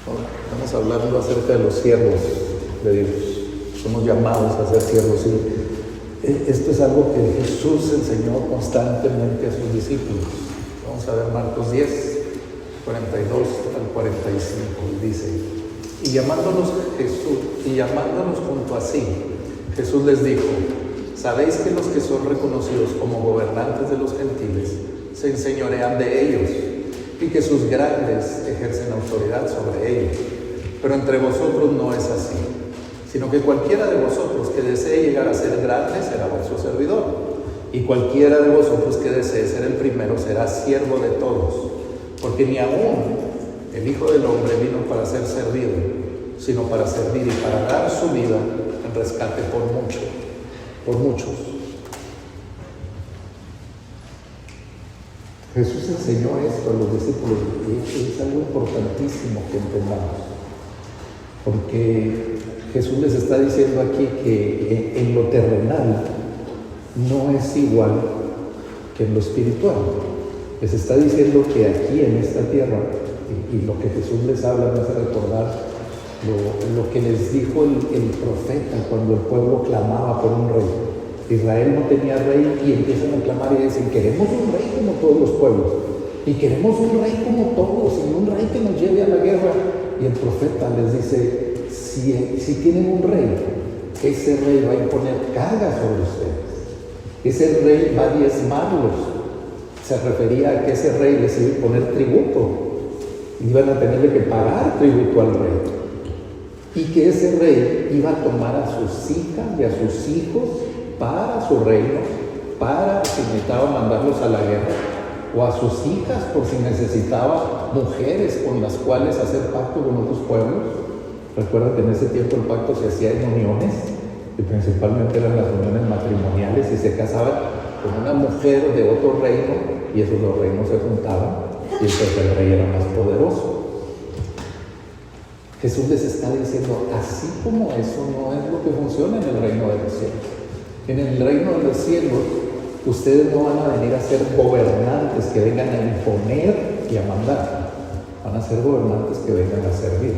Estamos hablando acerca de los siervos de Dios. Somos llamados a ser siervos. Y esto es algo que Jesús enseñó constantemente a sus discípulos. Vamos a ver Marcos 10, 42 al 45. Dice: y llamándolos junto a sí, Jesús les dijo: sabéis que los que son reconocidos como gobernantes de los gentiles se enseñorean de ellos, y que sus grandes ejercen autoridad sobre ellos. Pero entre vosotros no es así, sino que cualquiera de vosotros que desee llegar a ser grande será vuestro servidor, y cualquiera de vosotros que desee ser el primero será siervo de todos, porque ni aún el Hijo del Hombre vino para ser servido, sino para servir y para dar su vida en rescate por muchos. Jesús enseñó esto a los discípulos y es algo importantísimo que entendamos, porque Jesús les está diciendo aquí que en lo terrenal no es igual que en lo espiritual. Les está diciendo que aquí en esta tierra, y lo que Jesús les habla me hace recordar lo que les dijo el profeta cuando el pueblo clamaba por un rey. Israel no tenía rey y empiezan a clamar y dicen: queremos un rey como todos los pueblos, y queremos un rey como todos, y un rey que nos lleve a la guerra. Y el profeta les dice: si tienen un rey, ese rey va a imponer cargas sobre ustedes, ese rey va a diezmarlos. Se refería a que ese rey les iba a imponer tributo, iban a tenerle que pagar tributo al rey, y que ese rey iba a tomar a sus hijas y a sus hijos para su reino, para si necesitaba mandarlos a la guerra, o a sus hijas por si necesitaba mujeres con las cuales hacer pacto con otros pueblos. Recuerda que en ese tiempo el pacto se hacía en uniones, y principalmente eran las uniones matrimoniales, y se casaban con una mujer de otro reino, y esos dos reinos se juntaban, y entonces el rey era más poderoso. Jesús les está diciendo: así como eso no es lo que funciona en el reino de los cielos. En el reino de los cielos, ustedes no van a venir a ser gobernantes que vengan a imponer y a mandar. Van a ser gobernantes que vengan a servir.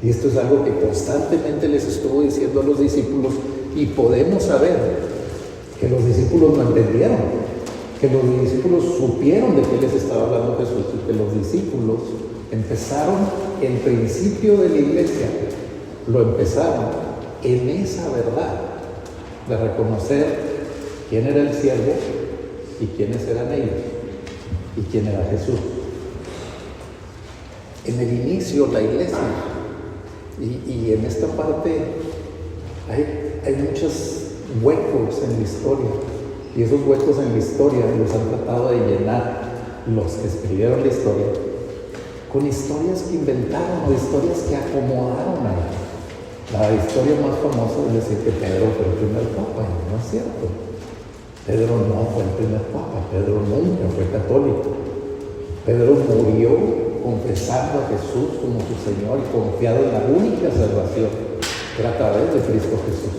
Y esto es algo que constantemente les estuvo diciendo a los discípulos, y podemos saber que los discípulos lo entendieron, que los discípulos supieron de qué les estaba hablando Jesús, y que los discípulos empezaron el principio de la iglesia, lo empezaron en esa verdad de reconocer quién era el siervo y quiénes eran ellos y quién era Jesús. En el inicio, la iglesia, y en esta parte hay muchos huecos en la historia, y esos huecos en la historia los han tratado de llenar los que escribieron la historia con historias que inventaron o historias que acomodaron ahí. La historia más famosa es decir que Pedro fue el primer papa, y no es cierto. Pedro no fue el primer papa, Pedro nunca fue católico. Pedro murió confesando a Jesús como su Señor y confiado en la única salvación, que era a través de Cristo Jesús.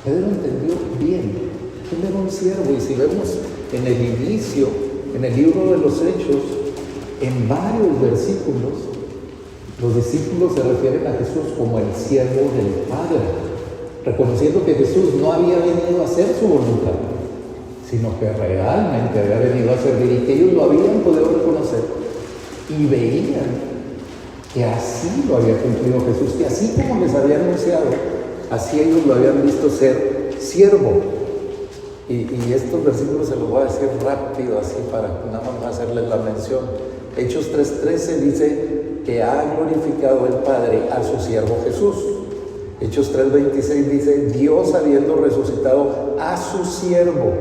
Pedro entendió bien que él era un siervo, y si vemos en el inicio, en el libro de los Hechos, en varios versículos, los discípulos se refieren a Jesús como el siervo del Padre, reconociendo que Jesús no había venido a hacer su voluntad, sino que realmente había venido a servir, y que ellos lo habían podido reconocer y veían que así lo había cumplido Jesús, que así como les había anunciado, así ellos lo habían visto ser siervo. Y estos versículos se los voy a decir rápido, así para nada más hacerles la mención. Hechos 3:13 dice que ha glorificado el Padre a su siervo Jesús. Hechos 3:26 dice: Dios habiendo resucitado a su siervo.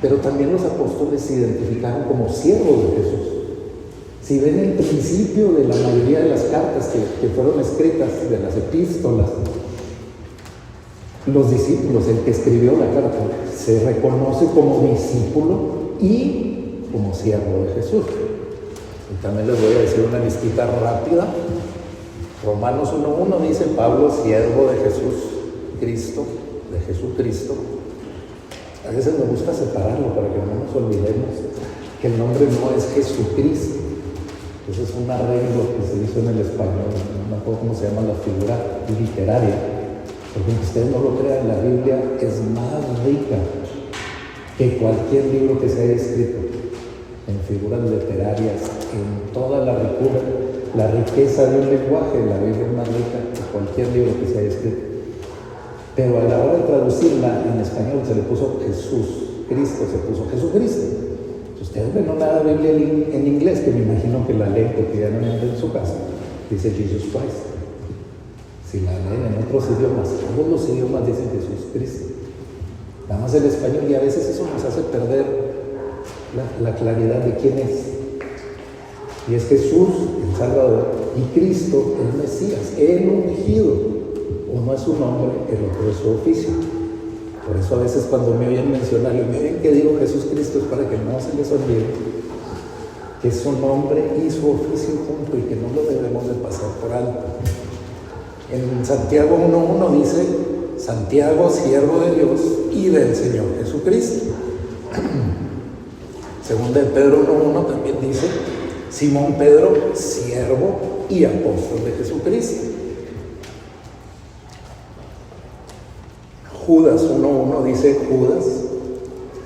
Pero también los apóstoles se identificaron como siervos de Jesús. Si ven el principio de la mayoría de las cartas que fueron escritas, de las epístolas, los discípulos, el que escribió la carta, se reconoce como discípulo y como siervo de Jesús. Y también les voy a decir una listita rápida. Romanos 1:1 dice: Pablo, siervo de Jesucristo, de Jesucristo. A veces me gusta separarlo para que no nos olvidemos que el nombre no es Jesucristo, Ese es un arreglo que se hizo en el español, no me acuerdo cómo se llama la figura literaria, porque aunque ustedes no lo crean, la Biblia es más rica que cualquier libro que se haya escrito, en figuras literarias, en toda la riqueza de un lenguaje. La Biblia es más rica que cualquier libro que se haya escrito. Pero a la hora de traducirla en español se le puso Jesús, Cristo se puso Jesucristo. Si ustedes ven una Biblia en inglés, que me imagino que la leen cotidianamente en su casa, dice Jesus Christ. Si la leen en otros idiomas, todos los idiomas dicen Jesús Cristo. Nada más el español, y a veces eso nos hace perder la claridad de quién es. Y es Jesús, el Salvador, y Cristo, el Mesías, el ungido. Uno es su nombre, el otro es su oficio. Por eso a veces cuando me oyen mencionarlo, me oyen que digo Jesús Cristo, es para que no se les olvide que es su nombre y su oficio junto y que no lo debemos de pasar por alto. En Santiago 1:1 dice: Santiago, siervo de Dios y del Señor Jesucristo. Segunda de Pedro 1:1 también dice: Simón Pedro, siervo y apóstol de Jesucristo. Judas 1:1 dice: Judas,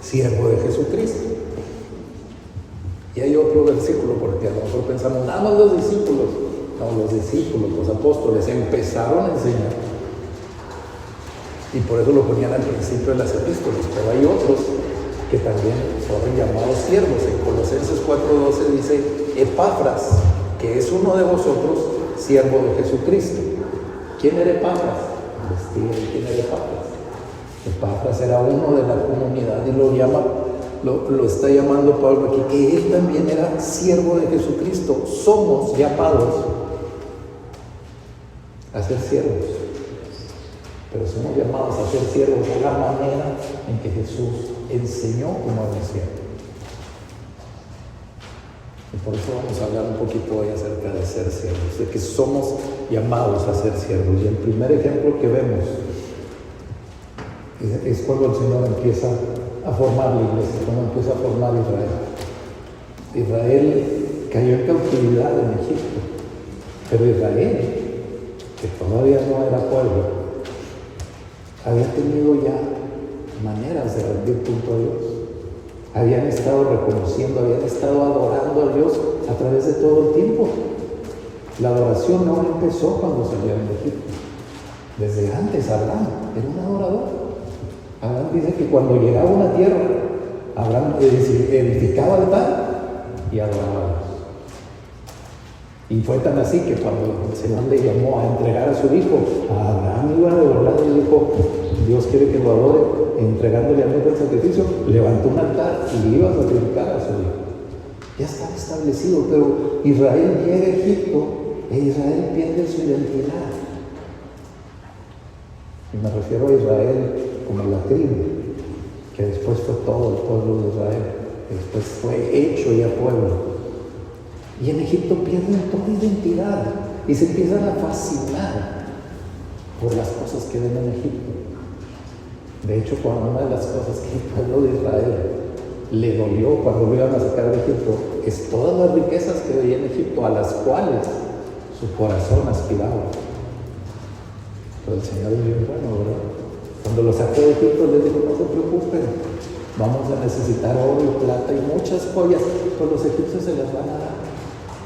siervo de Jesucristo. Y hay otro versículo, porque a lo mejor pensamos, nada más los discípulos. No, los discípulos, los apóstoles, empezaron a enseñar. Y por eso lo ponían al principio de las epístolas. Pero hay otros que también fueron llamados siervos. En Colosenses 4:12 dice: Epafras, que es uno de vosotros, siervo de Jesucristo. ¿Quién era Epafras? Investiguen quién era Epafras. Epafras era uno de la comunidad y lo está llamando Pablo aquí, que él también era siervo de Jesucristo. Somos llamados a ser siervos, pero somos llamados a ser siervos de la manera en que Jesús enseñó cómo era siervo. Y por eso vamos a hablar un poquito hoy acerca de ser siervos, de que somos llamados a ser siervos. Y el primer ejemplo que vemos es cuando el Señor empieza a formar la iglesia, cuando empieza a formar Israel. Israel cayó en cautividad en Egipto, pero Israel, que todavía no era pueblo, había tenido ya maneras de rendir culto a Dios. Habían estado reconociendo, habían estado adorando a Dios a través de todo el tiempo. La adoración no empezó cuando salieron de Egipto. Desde antes Abraham era un adorador. Abraham dice que cuando llegaba a una tierra, Abraham edificaba altar y adoraba a Dios. Y fue tan así que cuando el Señor le llamó a entregar a su hijo, a Abraham iba de volada y dijo: Dios quiere que lo adore, entregándole a mí el sacrificio, levantó un altar y le iba a sacrificar a su hijo. Ya estaba establecido, pero Israel llega a Egipto e Israel pierde su identidad. Y me refiero a Israel como la tribu, que después fue todo el pueblo de Israel, después fue hecho ya pueblo. Y en Egipto pierden toda identidad y se empiezan a fascinar por las cosas que ven en Egipto. De hecho, cuando una de las cosas que el pueblo de Israel le dolió cuando lo iban a sacar de Egipto es todas las riquezas que veía en Egipto, a las cuales su corazón aspiraba. Pero el Señor es bien bueno, ¿verdad? Cuando lo sacó de Egipto les dijo: no se preocupen, vamos a necesitar oro y plata y muchas joyas, pero los egipcios se las van a dar.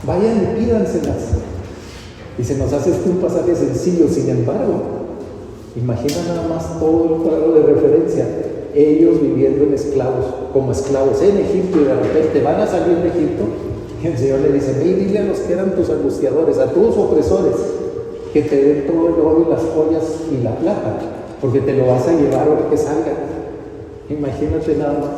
Vayan y pídanselas. Y se nos hace un pasaje sencillo, sin embargo, imagina nada más todo el cuadro de referencia. Ellos viviendo como esclavos en Egipto, y de repente van a salir de Egipto y el Señor le dice: ve y dile a los que eran tus angustiadores, a tus opresores, que te den todo el oro y las joyas y la plata, porque te lo vas a llevar ahora que salgan. Imagínate nada más.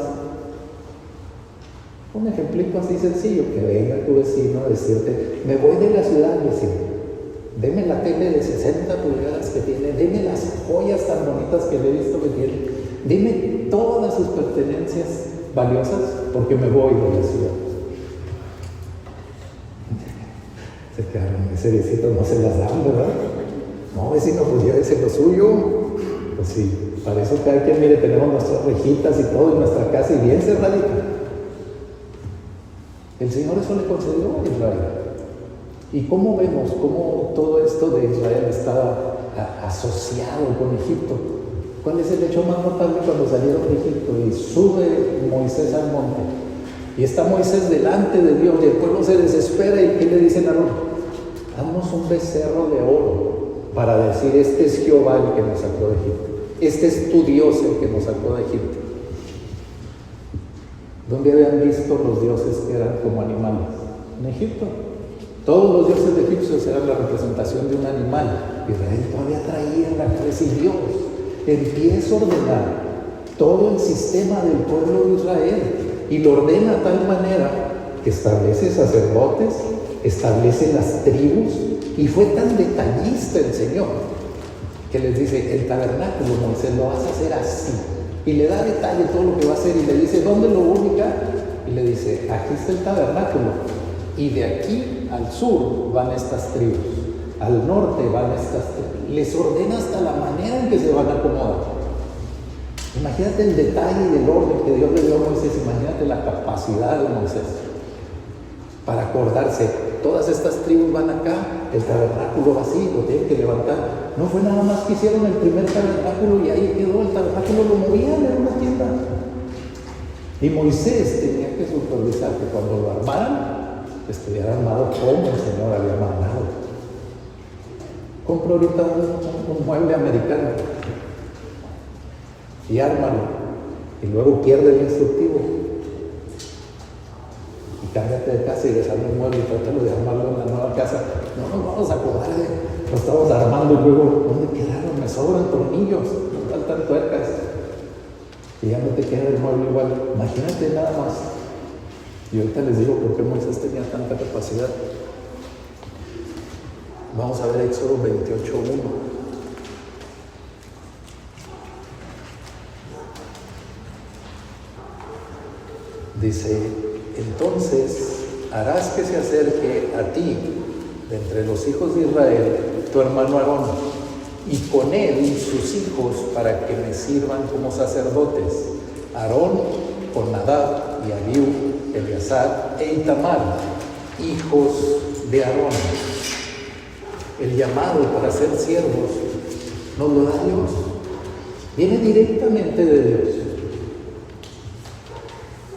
Un ejemplito así sencillo, que venga tu vecino a decirte: me voy de la ciudad, vecino, deme la tele de 60 pulgadas que tiene, deme las joyas tan bonitas que le he visto que tiene, dime todas sus pertenencias valiosas, porque me voy de la ciudad. Se quedaron, ese vecino no se las dan, ¿verdad? No, vecino, pues llévese lo suyo. Pues sí, para eso cada quien, mire, tenemos nuestras rejitas y todo en nuestra casa y bien cerradita. El Señor eso le concedió a Israel. ¿Y cómo vemos cómo todo esto de Israel está asociado con Egipto? ¿Cuál es el hecho más notable cuando salieron de Egipto? Y sube Moisés al monte. Y está Moisés delante de Dios y el pueblo se desespera. ¿Y qué le dicen a Aarón? Haznos un becerro de oro para decir: este es Jehová el que nos sacó de Egipto. Este es tu Dios el que nos sacó de Egipto. ¿Dónde habían visto los dioses que eran como animales? En Egipto. Todos los dioses de Egipto eran la representación de un animal. Israel todavía traía en la cabeza, y Dios empieza a ordenar todo el sistema del pueblo de Israel y lo ordena de tal manera que establece sacerdotes, establece las tribus, y fue tan detallista el Señor que les dice: el tabernáculo, Moisés, lo vas a hacer así, y le da detalle todo lo que va a hacer, y le dice: ¿dónde lo voy a ubicar? Y le dice: aquí está el tabernáculo, y de aquí al sur van estas tribus, al norte van estas tribus. Les ordena hasta la manera en que se van a acomodar. Imagínate el detalle y el orden que Dios le dio a Moisés. Imagínate la capacidad de Moisés para acordarse: todas estas tribus van acá, el tabernáculo va así, lo tienen que levantar. No fue nada más que hicieron el primer tabernáculo y ahí quedó. El tabernáculo lo movían en una tienda. Y Moisés tenía que supervisar que cuando lo armaran, estuviera armado como el Señor había mandado. Compra ahorita un mueble americano y ármalo, y luego pierde el instructivo y cámbiate de casa y desarma el mueble y trátalo de armarlo en la nueva casa. No nos vamos a acordar de lo estamos armando y luego ¿dónde quedaron? Me sobran tornillos, me faltan tuercas, y ya no te queda el mueble igual. Imagínate nada más. Y ahorita les digo por qué Moisés tenía tanta capacidad. Vamos a ver Éxodo 28:1. Dice: entonces harás que se acerque a ti, de entre los hijos de Israel, tu hermano Aarón, y con él sus hijos, para que me sirvan como sacerdotes. Aarón con Nadab y Abiú, Eleazar e Itamar, hijos de Aarón. El llamado para ser siervos nos lo da Dios. Viene directamente de Dios.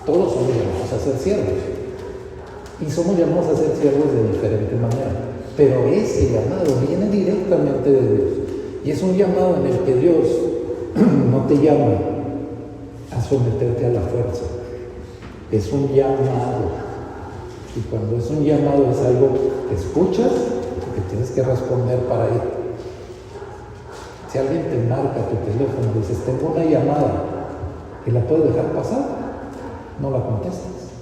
Todos somos llamados a ser siervos. Y somos llamados a ser siervos de diferente manera. Pero ese llamado viene directamente de Dios. Y es un llamado en el que Dios no te llama a someterte a la fuerza. Es un llamado. Y cuando es un llamado es algo que escuchas, que tienes que responder para ir. Si alguien te marca tu teléfono y dices: tengo una llamada, ¿y la puedes dejar pasar? No la contestas.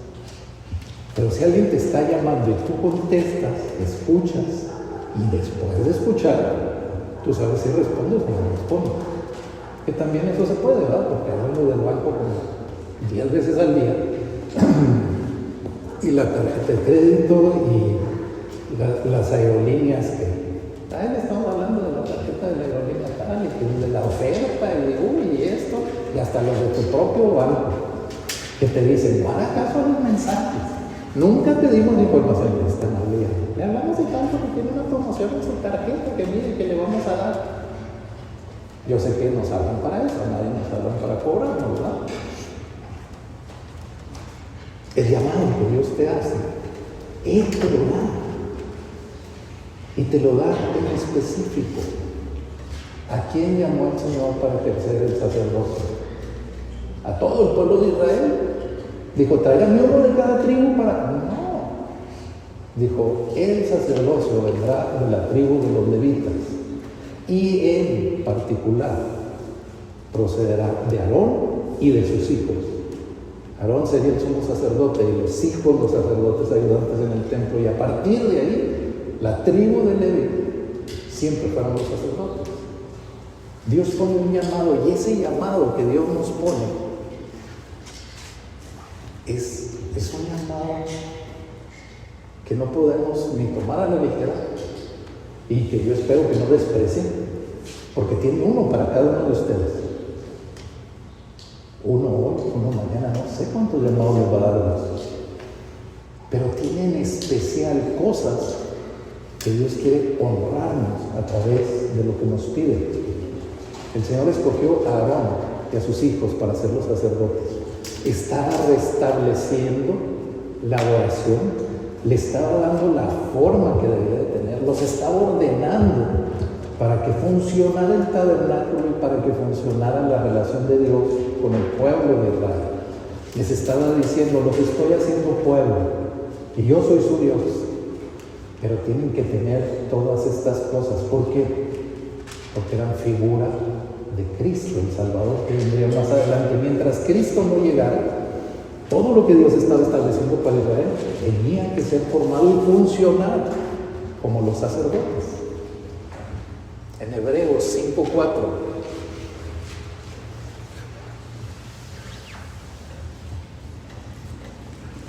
Pero si alguien te está llamando y tú contestas, escuchas, y después de escuchar, tú sabes si respondes o no respondes. Que también eso se puede, ¿verdad? Porque hablo del banco como 10 veces al día, y la tarjeta de crédito y las aerolíneas que le estamos hablando de la tarjeta de la aerolínea tal, y que de la oferta, y esto, y hasta los de tu propio banco, que te dicen: no hagas caso a los mensajes, nunca te dimos información de esta manera, le hablamos de tanto que tiene una promoción en su tarjeta, que mire que le vamos a dar. Yo sé que nos hablan para eso, nadie nos hablan para cobrarnos, ¿verdad? El llamado que Dios te hace, Él te lo da. Y te lo da en específico. ¿A quién llamó el Señor para ejercer el sacerdocio? ¿A todo el pueblo de Israel? Dijo: tráigame uno de cada tribu para... No. Dijo: el sacerdocio vendrá de la tribu de los levitas, y en particular procederá de Aarón y de sus hijos. Aarón sería el sumo sacerdote y los hijos los sacerdotes ayudantes en el templo, y a partir de ahí la tribu de Leví siempre fueron los sacerdotes. Dios pone un llamado, y ese llamado que Dios nos pone es un llamado que no podemos ni tomar a la ligera, y que yo espero que no desprecien, porque tiene uno para cada uno de ustedes. Uno hoy, uno mañana, no sé cuántos llamados les va a dar Dios, pero tiene en especial cosas que Dios quiere honrarnos a través de lo que nos pide. El Señor escogió a Aarón y a sus hijos para ser los sacerdotes. Estaba restableciendo la adoración, le estaba dando la forma que debía de tener, los estaba ordenando para que funcionara el tabernáculo y para que funcionara la relación de Dios con el pueblo de Israel. Les estaba diciendo, los estoy haciendo pueblo y yo soy su Dios, pero tienen que tener todas estas cosas. ¿Por qué? Porque eran figura de Cristo, el Salvador que vendría más adelante. Mientras Cristo no llegara, todo lo que Dios estaba estableciendo para Israel tenía que ser formado y funcionar como los sacerdotes. En Hebreos 5:4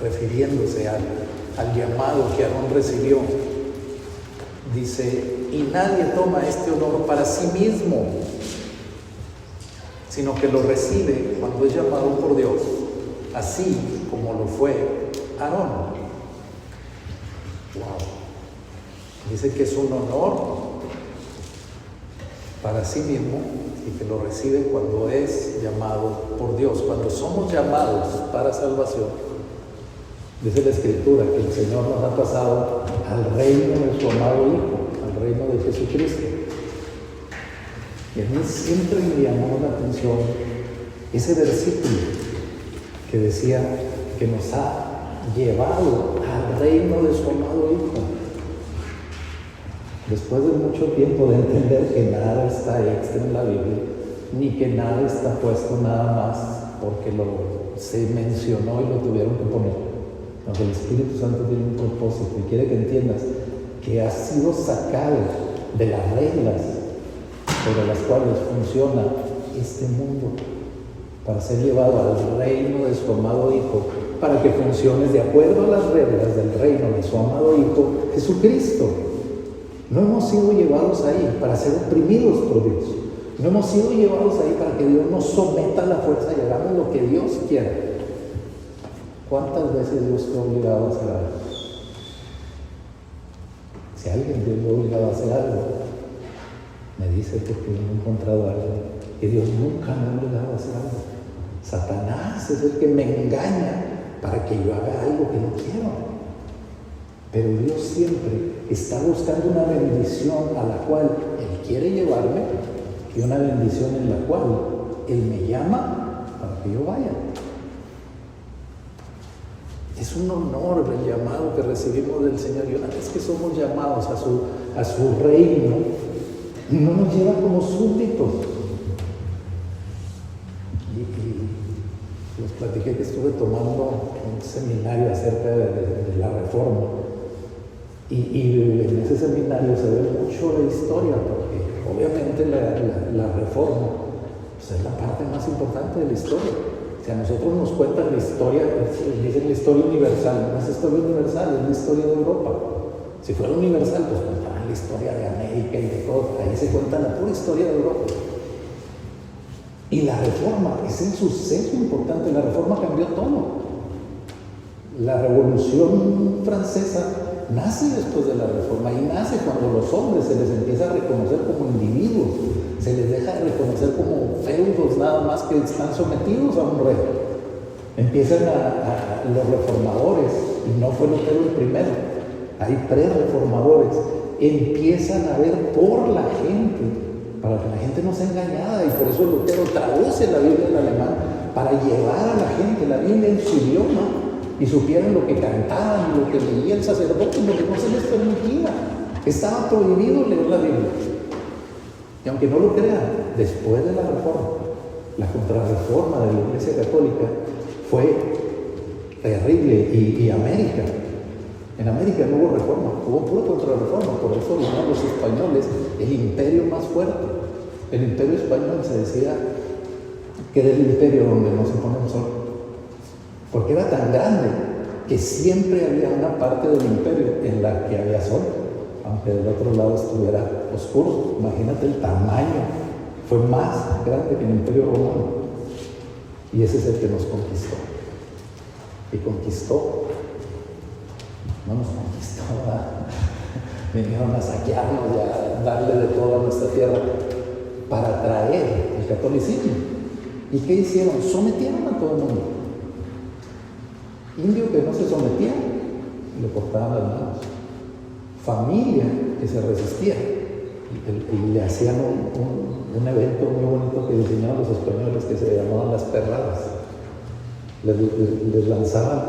refiriéndose al llamado que Aarón recibió, dice: y nadie toma este honor para sí mismo, sino que lo recibe cuando es llamado por Dios, así como lo fue Aarón. Wow. Dice que es un honor para sí mismo y que lo recibe cuando es llamado por Dios. Cuando somos llamados para salvación, dice la Escritura que el Señor nos ha pasado al reino de su amado Hijo, al reino de Jesucristo. Y a mí siempre me llamó la atención ese versículo que decía que nos ha llevado al reino de su amado Hijo. Después de mucho tiempo de entender que nada está extra en la Biblia, ni que nada está puesto nada más porque se mencionó y lo tuvieron que poner. No, el Espíritu Santo tiene un propósito y quiere que entiendas que has sido sacado de las reglas sobre las cuales funciona este mundo para ser llevado al reino de su amado Hijo, para que funciones de acuerdo a las reglas del reino de su amado Hijo, Jesucristo. No hemos sido llevados ahí para ser oprimidos por Dios. No hemos sido llevados ahí para que Dios nos someta a la fuerza y hagamos lo que Dios quiera. ¿Cuántas veces Dios te ha obligado a hacer algo? Si alguien te ha obligado a hacer algo, me dice porque no he encontrado algo. Y Dios nunca me ha obligado a hacer algo. Satanás es el que me engaña para que yo haga algo que no quiero. Pero Dios siempre está buscando una bendición a la cual Él quiere llevarme y una bendición en la cual Él me llama para que yo vaya. Es un honor el llamado que recibimos del Señor, y una vez que somos llamados a su reino, no nos lleva como súbditos. Y les platiqué que estuve tomando un seminario acerca de la Reforma. Y en ese seminario se ve mucho la historia, porque obviamente la Reforma pues es la parte más importante de la historia. Si a nosotros nos cuentan la historia, dicen la historia universal, no es historia universal, es la historia de Europa. Si fuera universal, pues contaban la historia de América y de todo, ahí se cuenta la pura historia de Europa. Y la Reforma es el suceso importante, la Reforma cambió todo. La Revolución Francesa nace después de la Reforma, y nace cuando los hombres se les empieza a reconocer como individuos, se les deja de reconocer como feudos nada más que están sometidos a un rey. Empiezan los reformadores, y no fue Lutero el primero, hay pre-reformadores, empiezan a ver por la gente, para que la gente no sea engañada, y por eso Lutero traduce la Biblia al alemán para llevar a la gente la Biblia en su idioma, y supieran lo que cantaban, lo que leía el sacerdote, lo que no se les permitía. Estaba prohibido leer la Biblia. Y aunque no lo crean, después de la Reforma, la contrarreforma de la Iglesia Católica fue terrible. Y América, en América no hubo reforma, hubo pura contrarreforma. Por eso vinieron los españoles, el imperio más fuerte. El imperio español se decía que era el imperio donde no se pone el sol, porque era tan grande que siempre había una parte del imperio en la que había sol, aunque del otro lado estuviera oscuro. Imagínate el tamaño, fue más grande que el imperio romano, y ese es el que nos conquistó. Y conquistó, no nos conquistó, ¿verdad? vinieron a saquearnos y a darle de todo a nuestra tierra para traer el catolicismo. ¿Y qué hicieron? Sometieron a todo el mundo. Indio que no se sometía, le cortaban las manos. Familia que se resistía, y le hacían un evento muy bonito que diseñaron los españoles que se llamaban las perradas. Les lanzaban,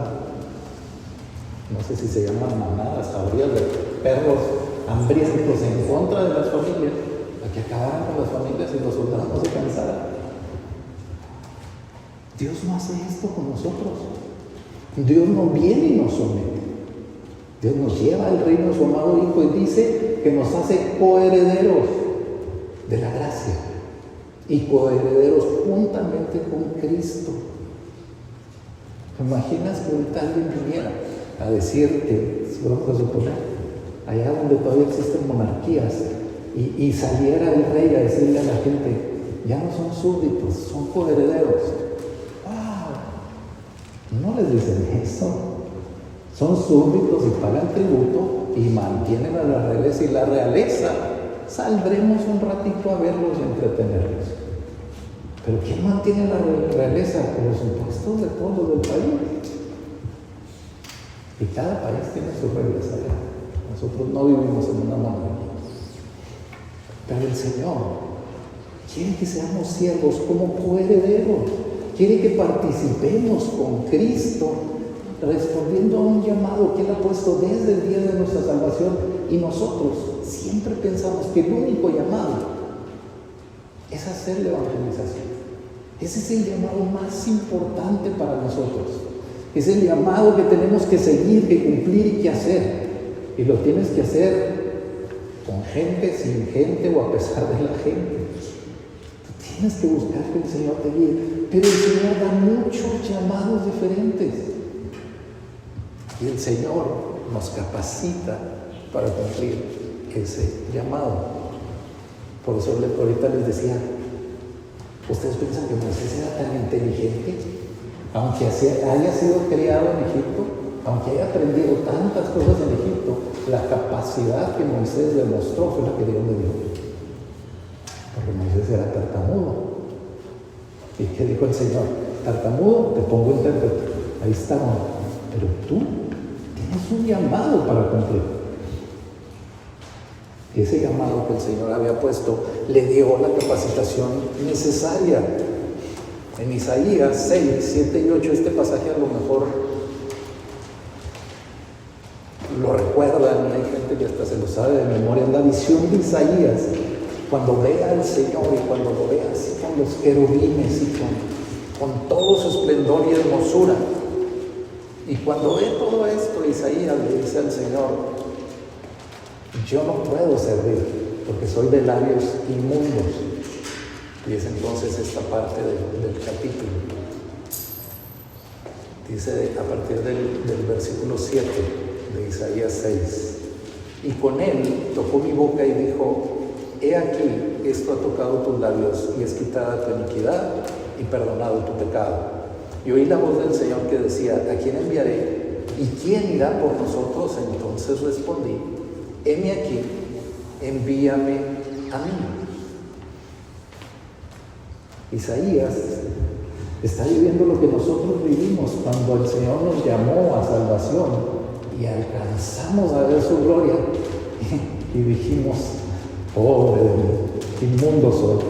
no sé si se llaman manadas, jaurías de perros hambrientos en contra de las familias, para que acabaran con las familias y los soldados no se cansaran. Dios no hace esto con nosotros. Dios no viene y nos somete. Dios nos lleva al reino de su amado Hijo y dice que nos hace coherederos de la gracia y coherederos juntamente con Cristo. ¿Te imaginas que ahorita alguien viniera a decir que, si vamos a suponer, allá donde todavía existen monarquías, y saliera el rey a decirle a la gente, ya no son súbditos, son coherederos? ¡Wow! No les dicen eso. Son súbditos y pagan tributo y mantienen a la realeza, y la realeza saldremos un ratito a verlos y entretenerlos. Pero ¿quién mantiene la realeza? Con los impuestos de todos los del país. Y cada país tiene sus reglas allá. Nosotros no vivimos en una monarquía. Pero el Señor quiere que seamos siervos como coherederos. Quiere que participemos con Cristo, respondiendo a un llamado que Él ha puesto desde el día de nuestra salvación. Y nosotros siempre pensamos que el único llamado es hacer la evangelización. Ese es el llamado más importante para nosotros. Es el llamado que tenemos que seguir, que cumplir y que hacer. Y lo tienes que hacer con gente, sin gente o a pesar de la gente. Tú tienes que buscar que el Señor te guíe. Pero el Señor da muchos llamados diferentes. Y el Señor nos capacita para cumplir ese llamado. Por eso ahorita les decía, ¿ustedes piensan que Moisés era tan inteligente? Aunque haya sido criado en Egipto, aunque haya aprendido tantas cosas en Egipto, la capacidad que Moisés demostró fue la que Dios le dio. Porque Moisés era tartamudo. ¿Y qué dijo el Señor? Tartamudo, te pongo intérprete. Ahí está, pero tú tienes un llamado para cumplir. Y ese llamado que el Señor había puesto le dio la capacitación necesaria. En Isaías 6, 7 y 8, este pasaje a lo mejor lo recuerdan, hay gente que hasta se lo sabe de memoria. Es la visión de Isaías cuando vea al Señor y cuando lo vea así con los querubines y con todo su esplendor y hermosura. Y cuando ve todo esto, Isaías le dice al Señor: yo no puedo servir porque soy de labios inmundos. Y es entonces esta parte del capítulo. Dice a partir del versículo 7 de Isaías 6. Y con él tocó mi boca y dijo: he aquí, esto ha tocado tus labios y es quitada tu iniquidad y perdonado tu pecado. Y oí la voz del Señor que decía: ¿a quién enviaré? ¿Y quién irá por nosotros? Entonces respondí: heme aquí, envíame a mí. Isaías está viviendo lo que nosotros vivimos cuando el Señor nos llamó a salvación y alcanzamos a ver su gloria y dijimos: pobre de mí, inmundo soy.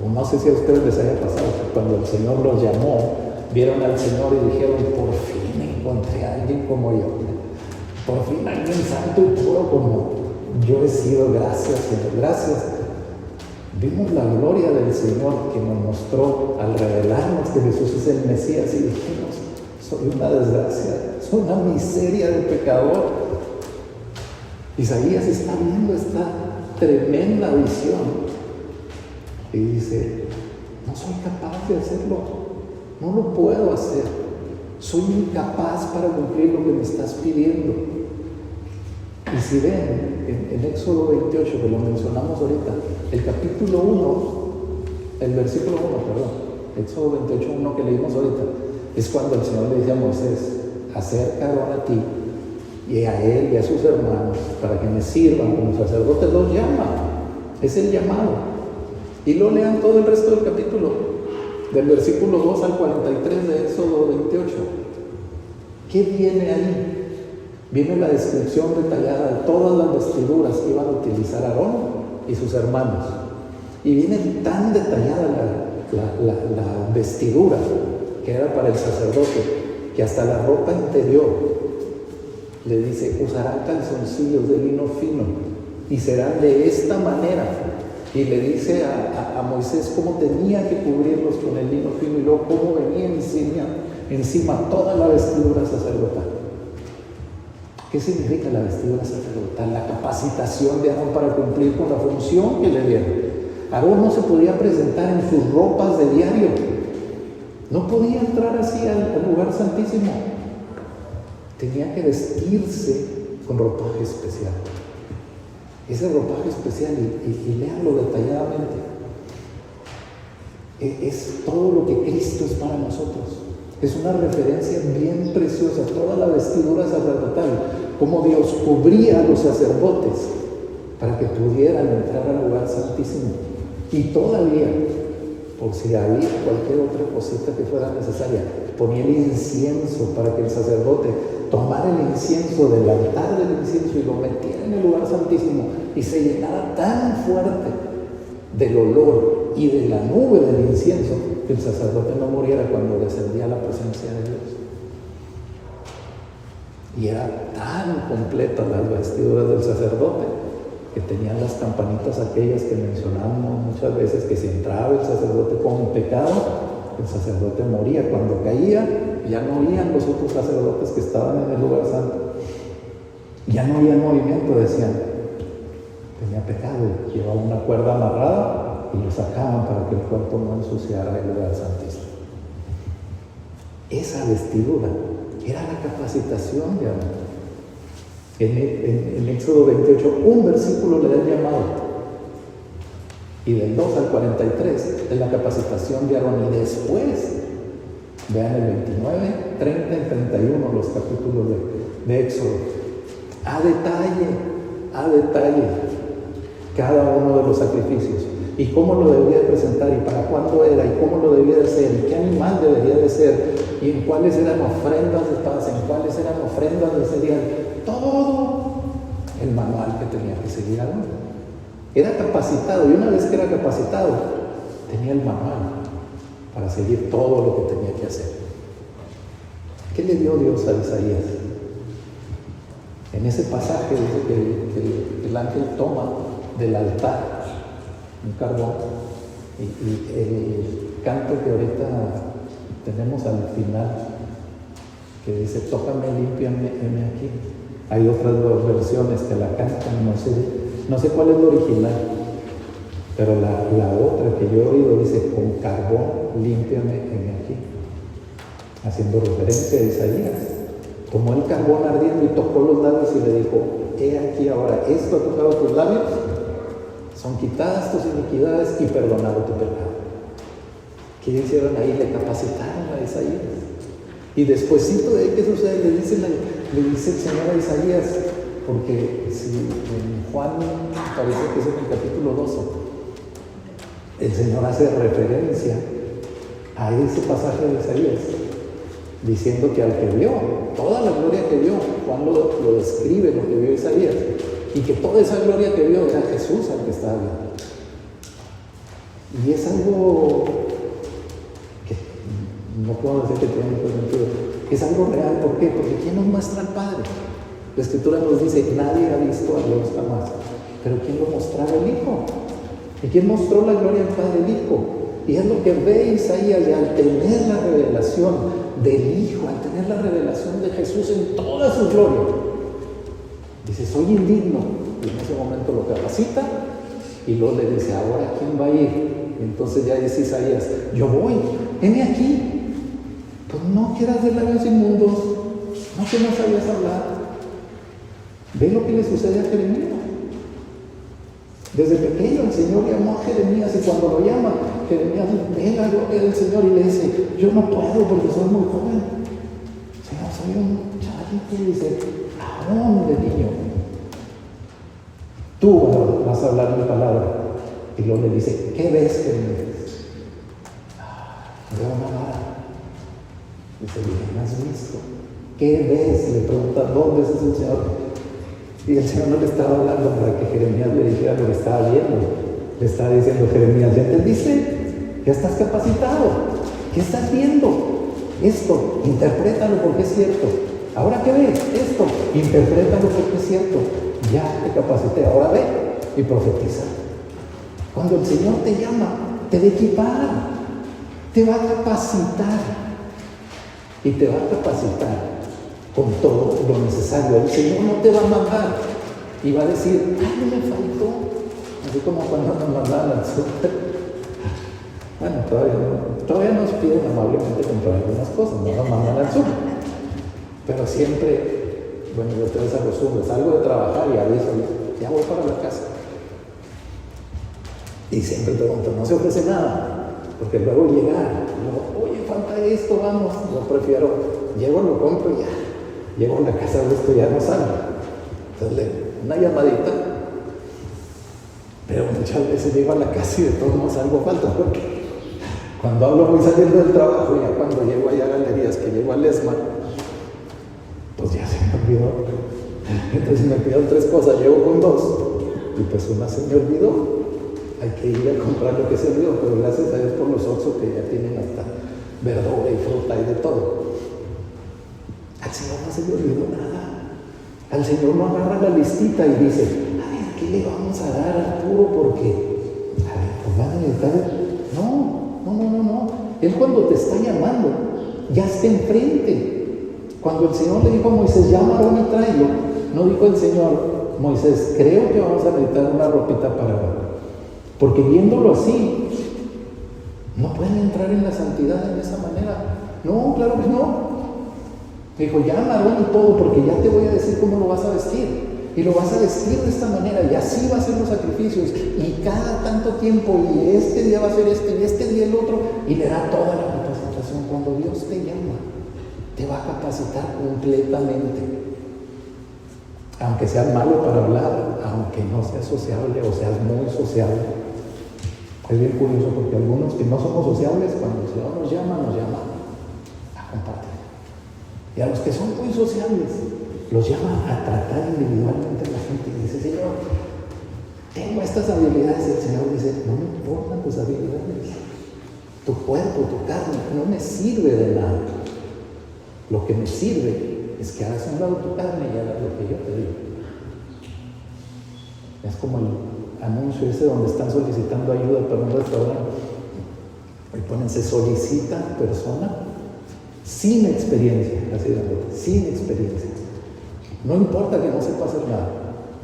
O no sé si a ustedes les haya pasado que cuando el Señor los llamó, vieron al Señor y dijeron: por fin encontré a alguien como yo. Por fin alguien santo y puro como yo he sido. Gracias, Señor, gracias. Vimos la gloria del Señor que nos mostró al revelarnos que Jesús es el Mesías y dijimos: soy una desgracia, soy una miseria de pecador. Isaías está viendo esta tremenda visión y dice: no soy capaz de hacerlo, no lo puedo hacer, soy incapaz para cumplir lo que me estás pidiendo. Y si ven en Éxodo 28, que lo mencionamos ahorita, el capítulo 1, el versículo 1, Éxodo 28, 1 que leímos ahorita, es cuando el Señor le dice a Moisés: acerca ahora a ti y a él y a sus hermanos para que me sirvan como sacerdote, los llama. Es el llamado. Y lo lean todo el resto del capítulo, del versículo 2 al 43 de Éxodo 28. ¿Qué viene ahí? Viene la descripción detallada de todas las vestiduras que iban a utilizar Aarón y sus hermanos. Y viene tan detallada la vestidura que era para el sacerdote, que hasta la ropa interior le dice: usarán calzoncillos de lino fino y serán de esta manera. Y le dice a Moisés cómo tenía que cubrirlos con el lino fino y luego cómo venía encima toda la vestidura sacerdotal. ¿Qué significa la vestidura sacerdotal? La capacitación de Aarón para cumplir con la función que le dieron. Aarón no se podía presentar en sus ropas de diario. No podía entrar así al lugar santísimo. Tenía que vestirse con ropaje especial. Ese ropaje especial, y léanlo detalladamente, es todo lo que Cristo es para nosotros. Es una referencia bien preciosa, toda la vestidura sacerdotal, cómo Dios cubría a los sacerdotes para que pudieran entrar al lugar santísimo. Y todavía, por si había cualquier otra cosita que fuera necesaria, ponía el incienso para que el sacerdote tomara el incienso del altar del incienso y lo metiera en el lugar santísimo y se llenara tan fuerte del olor y de la nube del incienso que el sacerdote no muriera cuando descendía a la presencia de Dios. Y era tan completa las vestiduras del sacerdote que tenían las campanitas aquellas que mencionamos muchas veces, que si entraba el sacerdote con pecado, el sacerdote moría. Cuando caía, ya no oían los otros sacerdotes que estaban en el lugar santo. Ya no había movimiento, decían, tenía pecado, llevaba una cuerda amarrada y lo sacaban para que el cuerpo no ensuciara el lugar santísimo. Esa vestidura era la capacitación de Aarón. En Éxodo 28, un versículo le da el llamado, y del 2 al 43 es la capacitación de Aarón. Y después, vean el 29, 30 y 31, los capítulos de Éxodo, a detalle, cada uno de los sacrificios, y cómo lo debía de presentar, y para cuándo era, y cómo lo debía de hacer, y qué animal debería de ser, y en cuáles eran ofrendas de paz, en cuáles eran ofrendas de cereal. Todo el manual que tenía que seguir Aarón. Era capacitado, y una vez que era capacitado, tenía el manual para seguir todo lo que tenía que hacer. ¿Qué le dio Dios a Isaías? En ese pasaje dice que el ángel toma del altar un carbón, y el canto que ahorita tenemos al final, que dice: tócame, límpiame, heme aquí. Hay otras dos versiones que la cantan, no sé cuál es la original, pero la otra que yo he oído dice: con carbón, límpiame, heme aquí, haciendo referencia a Isaías. Tomó el carbón ardiendo y tocó los labios y le dijo: he aquí ahora, esto ha tocado tus labios, son quitadas tus iniquidades y perdonado tu pecado. ¿Qué hicieron ahí? Le capacitaron a Isaías. Y despuésito de ahí, ¿qué sucede? Le dice el Señor a Isaías, porque si en Juan, parece que es en el capítulo 12, el Señor hace referencia a ese pasaje de Isaías, diciendo que al que vio, toda la gloria que vio, Juan lo describe, lo que vio Isaías, y que toda esa gloria que vio era Jesús al que estaba viendo. Y es algo que no puedo decir que tiene mucho sentido, es algo real. ¿Por qué? Porque ¿quién nos muestra al Padre? La Escritura nos dice: nadie ha visto a Dios jamás, pero ¿quién lo mostraba? El Hijo. ¿Y quién mostró la gloria al Padre? El Hijo. Y es lo que ve Isaías, y al tener la revelación del Hijo, al tener la revelación de Jesús en toda su gloria, dice: soy indigno. Y en ese momento lo capacita, y luego le dice: ahora ¿quién va a ir? Y entonces ya dice Isaías: yo voy, heme aquí. Pues no quieras de labios inmundos, no que no sabías hablar. Ve lo que le sucede a Jeremías. Desde pequeño el Señor llamó a Jeremías, y cuando lo llama, Jeremías ve la gloria del Señor y le dice: yo no puedo porque soy muy joven. Señor, soy un chavito. Y dice: ¿A dónde, niño? Tú vas a hablar mi palabra. Y luego le dice, ¿qué ves, Jeremías? Veo una vara. Dice, bien, ¿has visto? ¿Qué ves? Le pregunta, ¿dónde es el Señor? Y el Señor no le estaba hablando para que Jeremías le dijera lo que estaba viendo. Le estaba diciendo, Jeremías, ¿ya entendiste? ¿Ya estás capacitado? ¿Qué estás viendo? Esto, interprétalo porque es cierto. ¿Ahora qué ves? Esto, interprétalo porque es cierto. Ya te capacité, ahora ve y profetiza. Cuando el Señor te llama, te va a equipar, te va a capacitar y te va a capacitar con todo lo necesario. El Señor no te va a mandar y va a decir, ay, me faltó. Así como cuando nos mandaban al súper. Bueno, todavía nos piden amablemente comprar algunas cosas, no nos mandan al súper. Pero siempre, bueno, yo tengo esa costumbre, salgo de trabajar y aviso, ya voy para la casa. Y siempre pregunto, no se ofrece nada, porque luego llegar, oye, falta esto, vamos. Yo prefiero, llego, lo compro y ya. Llego a la casa de esto, ya no salgo. Entonces, una llamadita, pero muchas veces llego a la casa y de todos modos algo falta, porque cuando hablo voy saliendo del trabajo, ya cuando llego allá a galerías, que llego al ESMA, pues ya se me olvidó. Entonces me pidieron 3 cosas, llego con 2, y pues una se me olvidó. Hay que ir a comprar lo que se olvidó, pero gracias a Dios por los Oxxo que ya tienen hasta verdura y fruta y de todo. Al Señor no se le olvidó nada. Al Señor no agarra la listita y dice, a ver, ¿qué le vamos a dar a Arturo? Porque, a ver, pues van a necesitar. No. Él cuando te está llamando, ya está enfrente. Cuando el Señor le dijo a Moisés, llama a Aarón y tráelo, no dijo el Señor, Moisés, creo que vamos a necesitar una ropita para Aarón. Porque viéndolo así, no pueden entrar en la santidad de esa manera. No, claro que no. Dijo, llama a Aarón y todo, porque ya te voy a decir cómo lo vas a vestir. Y lo vas a vestir de esta manera, y así va a ser los sacrificios. Y cada tanto tiempo, y este día va a ser este, y este día el otro, y le da toda la capacitación. Cuando Dios te llama, te va a capacitar completamente. Aunque seas malo para hablar, aunque no seas sociable o seas muy sociable. Es bien curioso porque algunos que no somos sociables, cuando el Señor nos llama a compartir. Y a los que son muy sociables, los llama a tratar individualmente a la gente y dice, Señor, tengo estas habilidades. Y el Señor dice, no me importan tus habilidades. Tu cuerpo, tu carne, no me sirve de nada. Lo que me sirve es que hagas un lado tu carne y hagas lo que yo te digo. Es como el anuncio ese donde están solicitando ayuda para un restaurante. Y ponen, se solicita persona sin experiencia, así de verdad, sin experiencia. No importa que no sepa hacer nada,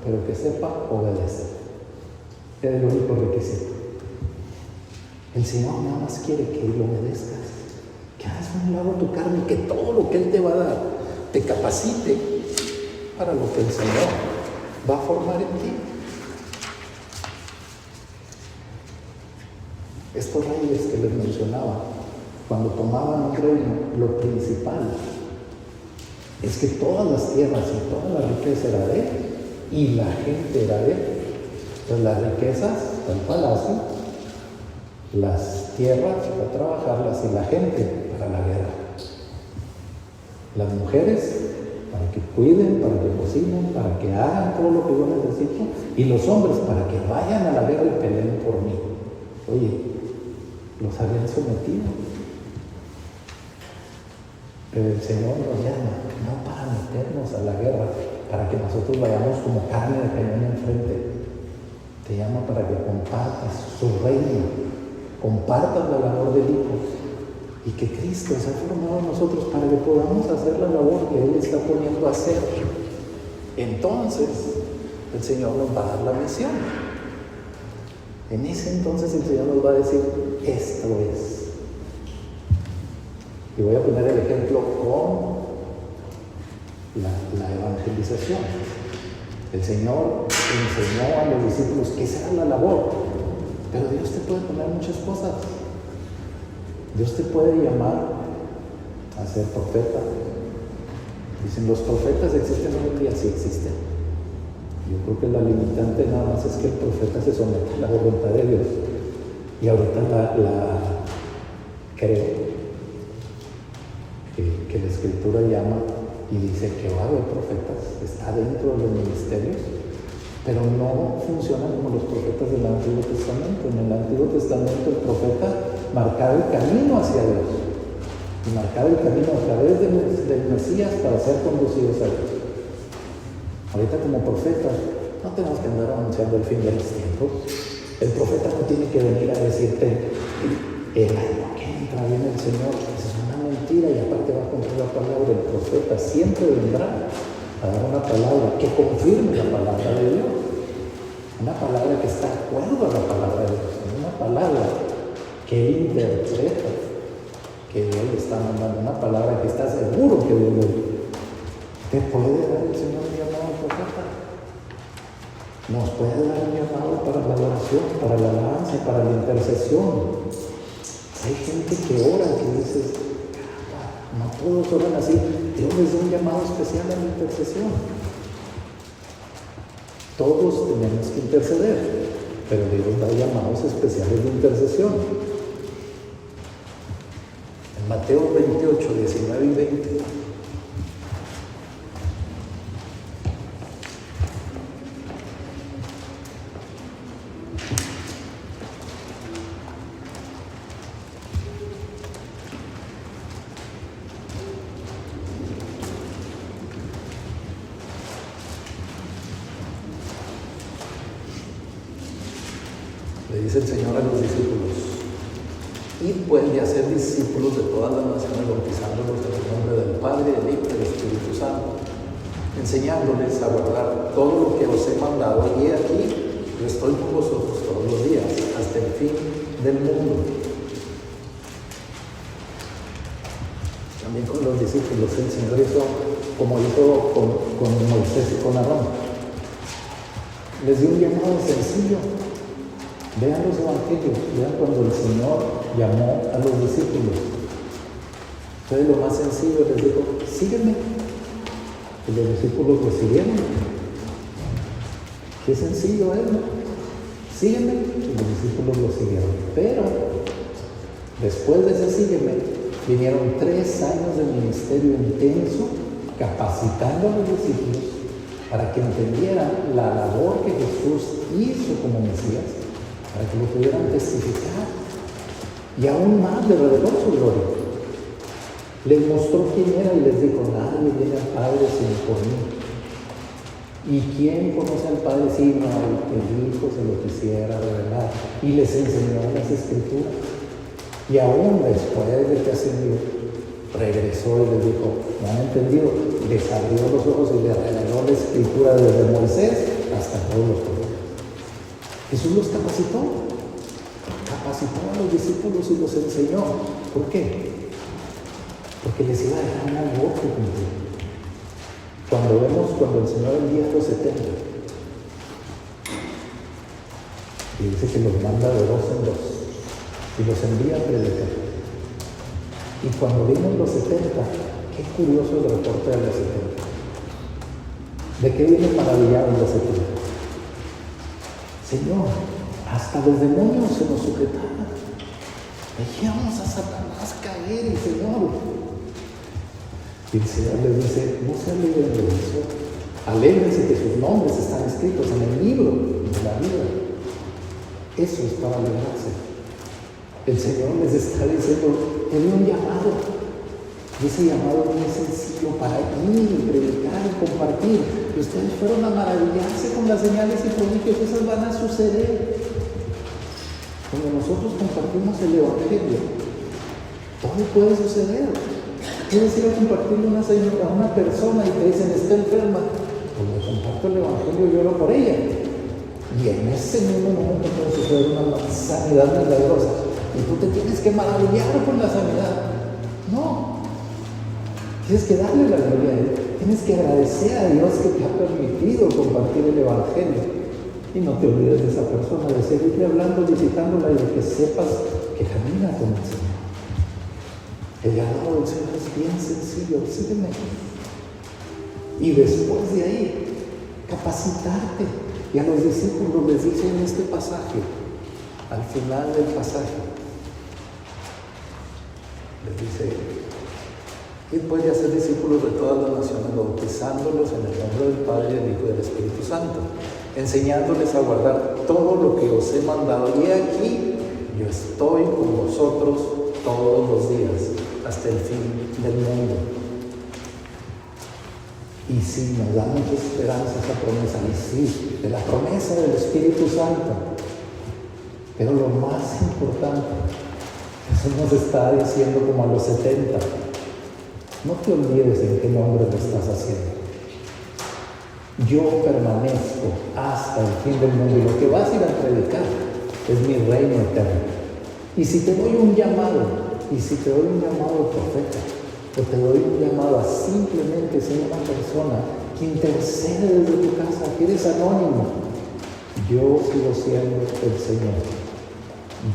pero que sepa obedecer. Es el único requisito. El Señor nada más quiere que lo obedezcas, que hagas un lado tu carne, que todo lo que Él te va a dar te capacite para lo que el Señor va a formar en ti. Estos reyes que les mencionaba, cuando tomaban un reino, lo principal es que todas las tierras y toda la riqueza era de Él y la gente era de Él. Entonces las riquezas para el palacio, las tierras para trabajarlas y la gente para la guerra. Las mujeres para que cuiden, para que cocinen, para que hagan todo lo que yo necesito, y los hombres para que vayan a la guerra y peleen por mí. Oye, los habían sometido. Pero el Señor nos llama, no para meternos a la guerra, para que nosotros vayamos como carne de cañón enfrente. Te llama para que compartas su reino, compartas la labor del Hijo, y que Cristo se ha formado en nosotros para que podamos hacer la labor que Él está poniendo a hacer. Entonces, el Señor nos va a dar la misión. En ese entonces el Señor nos va a decir, esto es. Y voy a poner el ejemplo con la evangelización. El Señor enseñó a los discípulos que esa era la labor, pero Dios te puede poner muchas cosas. Dios te puede llamar a ser profeta, Dicen, los profetas existen hoy en día, sí existen. Yo creo que la limitante nada más es que el profeta se somete a la voluntad de Dios. Y ahorita creo que la Escritura llama y dice que va a haber profetas, está dentro de los ministerios, pero no funcionan como los profetas del Antiguo Testamento. En el Antiguo Testamento el profeta marcaba el camino hacia Dios y marcaba el camino a través del Mesías para ser conducidos a Dios. Ahorita como profetas no tenemos que andar anunciando el fin de los tiempos. El profeta no tiene que venir a decirte el año que entra viene el Señor. Esa es una mentira y aparte va a cumplir la palabra. El profeta siempre vendrá a dar una palabra que confirme la palabra de Dios. Una palabra que está de acuerdo a la palabra de Dios. Una palabra que él interpreta, que él está mandando. Una palabra que está seguro que Dios le dice. ¿Te puede dar el Señor un llamado al profeta? Nos puede dar un llamado para la oración, para la alabanza, para la intercesión. Hay gente que ora, que dice, no todos oran así. Dios les da un llamado especial a la intercesión. Todos tenemos que interceder, pero Dios da llamados especiales de intercesión. En Mateo 28, 19 y 20. Le dice el Señor a los discípulos: id pues y hacer discípulos de todas las naciones, bautizándolos en el nombre del Padre, del Hijo y del Espíritu Santo, enseñándoles a guardar todo lo que os he mandado. Y aquí yo estoy con vosotros todos los días, hasta el fin del mundo. También con los discípulos el Señor hizo como hizo con Moisés y con Aarón. Les dio un llamado sencillo. Vean los evangelios, vean cuando el Señor llamó a los discípulos. Entonces lo más sencillo les dijo: sígueme. Y los discípulos lo siguieron. Qué sencillo es, ¿no? Sígueme. Y los discípulos lo siguieron. Pero después de ese sígueme, vinieron 3 años de ministerio intenso, capacitando a los discípulos para que entendieran la labor que Jesús hizo como Mesías, para que lo pudieran testificar, y aún más le reveló su gloria. Les mostró quién era y les dijo: nadie viene al Padre sino por mí. ¿Y quién conoce al Padre sino el Hijo se lo quisiera revelar? Y les enseñó las Escrituras. Y aún después de que ascendió, regresó y les dijo: ¿no han entendido? Les abrió los ojos y les reveló la Escritura desde Moisés hasta todos los profetas. Jesús los capacitó a los discípulos y los enseñó. ¿Por qué? Porque les iba a dejar una labor que cumplir. Cuando el Señor envía a los 70, y dice que los manda de 2 en 2, y los envía a predicar. Y cuando vienen los 70, qué curioso el reporte de los 70. ¿De qué vienen maravillados los 70? Señor, hasta los demonios se nos sujetaban. Veíamos a Satanás caer, y Señor. Y el Señor les dice: no se alegren de eso. Alégrense que sus nombres están escritos en el libro de la vida. Eso es para alegrarse. El Señor les está diciendo: tiene un llamado. Y ese llamado es muy sencillo, para ir y predicar y compartir. Y ustedes fueron a maravillarse con las señales y prodigios. Esas van a suceder. Cuando nosotros compartimos el Evangelio, todo puede suceder. Puedes ir a compartirle a una persona y te dicen: está enferma. Pues le comparto el Evangelio y oro por ella. Y en ese mismo momento puede suceder una sanidad milagrosa. Y tú te tienes que maravillar con la sanidad. No. Tienes que darle la gloria a Él. Tienes que agradecer a Dios que te ha permitido compartir el Evangelio. Y no te olvides de esa persona, de seguirle hablando, visitándola, y de que sepas que camina con el Señor. El llamado del Señor es bien sencillo: sígueme. Y después de ahí, capacitarte. Y a los discípulos les dice en este pasaje, al final del pasaje, les dice: y puede hacer discípulos de todas las naciones, bautizándolos en el nombre del Padre, del Hijo y del Espíritu Santo, enseñándoles a guardar todo lo que os he mandado. Y aquí yo estoy con vosotros todos los días, hasta el fin del mundo. Y sí, nos da mucha esperanza esa promesa, y sí, de la promesa del Espíritu Santo. Pero lo más importante, Jesús nos está diciendo como a los 70, no te olvides en qué nombre lo estás haciendo. Yo permanezco hasta el fin del mundo, y lo que vas a ir a predicar es mi reino eterno. Y si te doy un llamado, de profeta, o te doy un llamado a simplemente ser una persona que intercede desde tu casa, que eres anónimo, yo sigo siendo el Señor.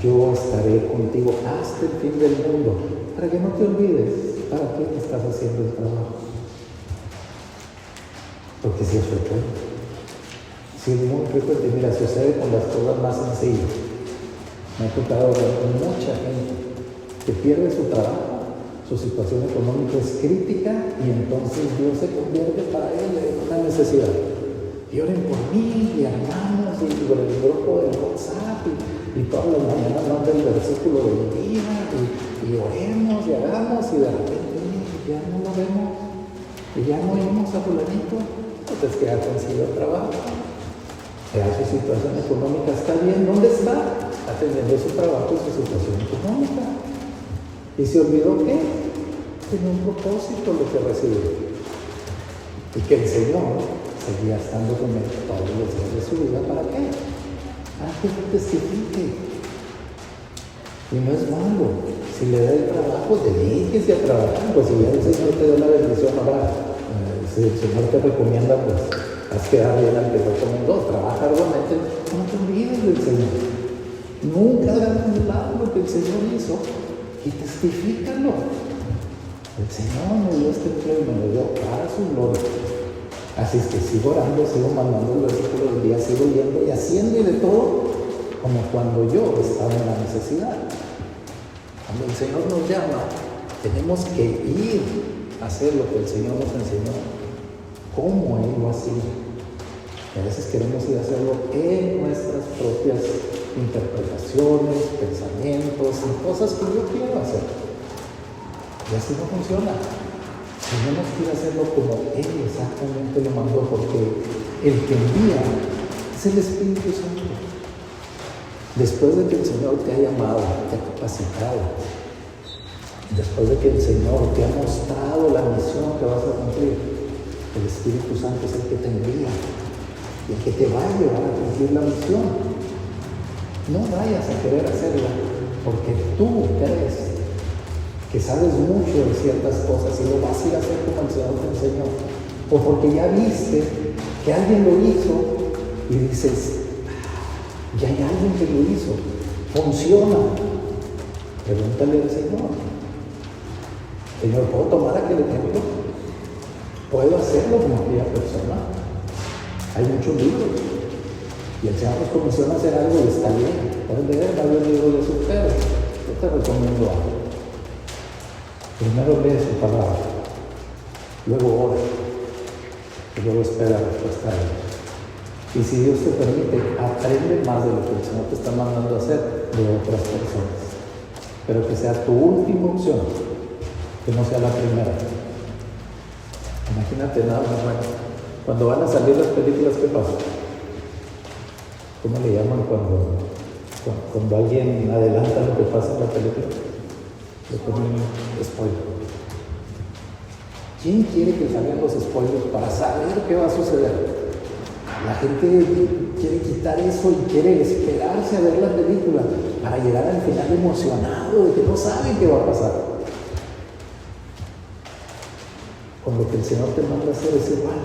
Yo estaré contigo hasta el fin del mundo, para que no te olvides para qué te estás haciendo el trabajo. Porque si es frecuente, si es muy frecuente, mira, sucede con las cosas más sencillas. Me ha tocado ver con mucha gente que pierde su trabajo, su situación económica es crítica, y entonces Dios se convierte para él en una necesidad. Y oren por mí, y hermanos, y por el grupo del WhatsApp, y todas las mañanas manda el versículo del día, y oremos, y hagamos, y de repente ya no lo vemos, y ya no oímos a fulanito. Entonces, que ha conseguido trabajo, ya su situación económica está bien. ¿Dónde está? Atendiendo su trabajo y su situación económica. ¿Y se olvidó qué? Tenía un propósito lo que recibió, y que el Señor seguía estando con él todos los días de su vida. ¿Para qué? Para que él testifique. Y no es malo. Si le da el trabajo, dedíquese a trabajar. Pues si ya el Señor te da la bendición, ahora si el Señor te recomienda, pues haz quedar bien al que te recomendó. Trabaja arduamente, no te olvides del Señor. Nunca hagas un lado lo que el Señor hizo, y testifícalo. El Señor me dio este empleo y me lo dio para su gloria. Así es que sigo orando, sigo mandando el versículo del día, sigo yendo y haciendo y de todo, como cuando yo estaba en la necesidad. Cuando el Señor nos llama, tenemos que ir a hacer lo que el Señor nos enseñó, como Él lo hacía. Y a veces queremos ir a hacerlo en nuestras propias interpretaciones, pensamientos y cosas que yo quiero hacer. Y así no funciona. Tenemos que ir a hacerlo como Él exactamente lo mandó, porque el que envía es el Espíritu Santo. Después de que el Señor te ha llamado, te ha capacitado, después de que el Señor te ha mostrado la misión que vas a cumplir, el Espíritu Santo es el que te envía y el que te va a llevar a cumplir la misión. No vayas a querer hacerla porque tú crees que sabes mucho de ciertas cosas y lo vas a ir a hacer como el Señor te enseñó, o porque ya viste que alguien lo hizo y dices: ya hay alguien que lo hizo, funciona. Pregúntale al Señor: Señor, ¿puedo tomar aquel ejemplo? ¿Puedo hacerlo como aquella persona? Hay muchos libros y el Señor nos comisiona a hacer algo y está bien. Puedes leer varios libros de su fe. Yo te recomiendo algo. Primero lee su palabra, luego ora y luego espera la respuesta de Dios. Y si Dios te permite, aprende más de lo que el Señor te está mandando a hacer de otras personas. Pero que sea tu última opción, que no sea la primera. Imagínate nada más, bueno, cuando van a salir las películas, ¿qué pasa? ¿Cómo le llaman cuando alguien adelanta lo que pasa en la película? Le ponen spoiler. ¿Quién quiere que salgan los spoilers para saber qué va a suceder? La gente quiere quitar eso y quiere esperarse a ver la película para llegar al final emocionado de que no saben qué va a pasar. Con lo que el Señor te manda a hacer es igual.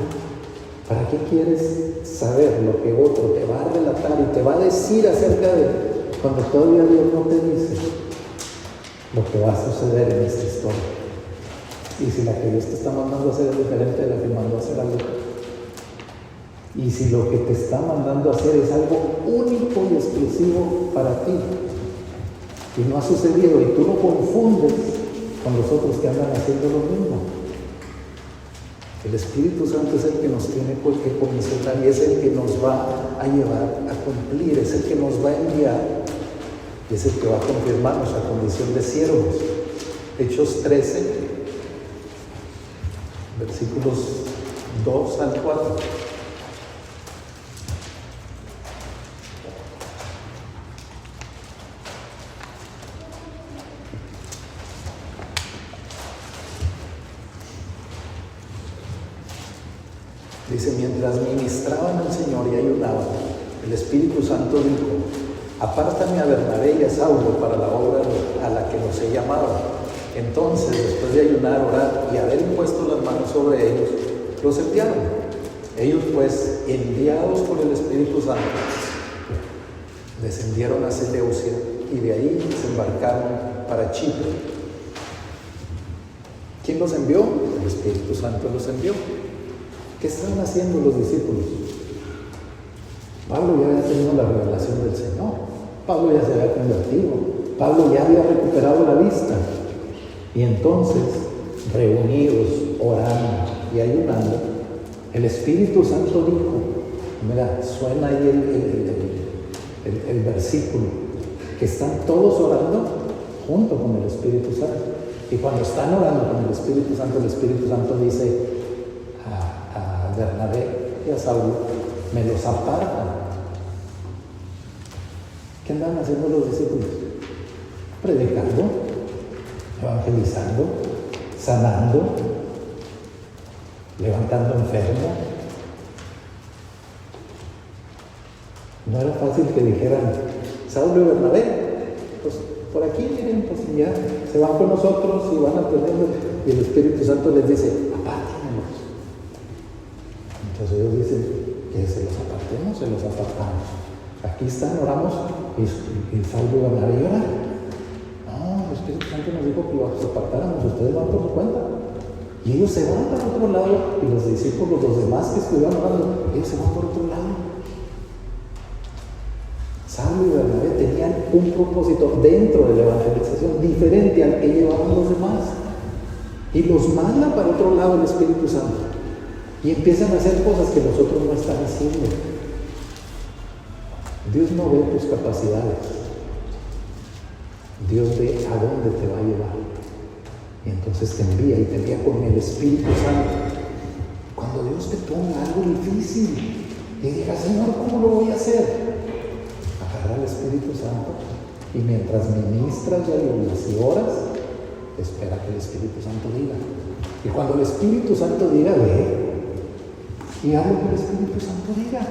¿Para qué quieres saber lo que otro te va a relatar y te va a decir acerca de cuando todavía Dios no te dice lo que va a suceder en esta historia? Y si la que Dios te está mandando a hacer es diferente de la que mandó a hacer algo. Y si lo que te está mandando a hacer es algo único y exclusivo para ti, y no ha sucedido, y tú lo confundes con los otros que andan haciendo lo mismo. El Espíritu Santo es el que nos tiene que comisionar y es el que nos va a llevar a cumplir, es el que nos va a enviar y es el que va a confirmar nuestra condición de siervos. Hechos 13, versículos 2 al 4. Dice, mientras ministraban al Señor y ayunaban, el Espíritu Santo dijo, apártame a Bernabé y a Saulo para la obra a la que los he llamado. Entonces, después de ayunar, orar y haber impuesto las manos sobre ellos, los enviaron. Ellos pues, enviados por el Espíritu Santo, descendieron a Seleucia y de ahí se embarcaron para Chipre. ¿Quién los envió? El Espíritu Santo los envió. ¿Qué estaban haciendo los discípulos? Pablo ya había tenido la revelación del Señor. Pablo ya se había convertido. Pablo ya había recuperado la vista. Y entonces, reunidos, orando y ayunando, el Espíritu Santo dijo, mira, suena ahí el versículo, que están todos orando junto con el Espíritu Santo. Y cuando están orando con el Espíritu Santo dice a Bernabé y a Saulo, me los apartan. ¿Qué andan haciendo los discípulos? Predicando, evangelizando, sanando, levantando enfermos. No era fácil que dijeran, Saulo y Bernabé, pues por aquí miren, pues ya se van con nosotros y van aprendiendo. Y el Espíritu Santo les dice, apártenlos. Entonces ellos dicen, que se los apartemos, se los apartamos. Aquí están, oramos, y Saulo y Bernabé lloran. No, el Espíritu Santo nos dijo que los apartáramos, ustedes van por su cuenta. Y ellos se van para otro lado, y los discípulos, los demás que estuvieron orando, ellos se van por otro lado. Saulo y Bernabé tenían un propósito dentro de la evangelización diferente al que llevaban los demás. Y los manda para otro lado el Espíritu Santo. Y empiezan a hacer cosas que los otros no están haciendo. Dios no ve tus capacidades. Dios ve a dónde te va a llevar. Y entonces te envía y te envía con el Espíritu Santo. Cuando Dios te ponga algo difícil y digas, Señor, ¿cómo lo voy a hacer? Agarra al Espíritu Santo y mientras ministras y ayunas y oras, espera que el Espíritu Santo diga. Y cuando el Espíritu Santo diga, ve y haz lo que el Espíritu Santo diga.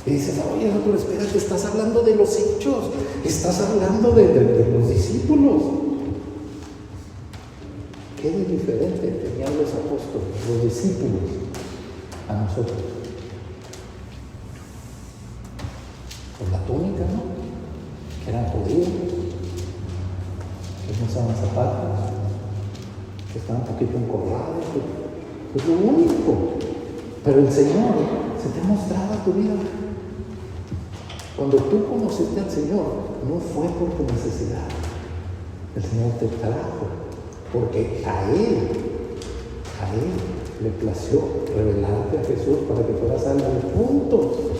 Y dices, oye, no, pero espérate, estás hablando de los hechos, estás hablando de los discípulos. ¿Qué de diferente tenían los apóstoles, los discípulos, a nosotros? Por la túnica, ¿no? Que eran judíos, que no usaban zapatos, que estaban un poquito encorvados, es lo único. Pero el Señor se te ha mostrado a tu vida. Cuando tú conociste al Señor, no fue por tu necesidad. El Señor te trajo, porque a Él le plació revelarte a Jesús para que fueras salvo. Punto.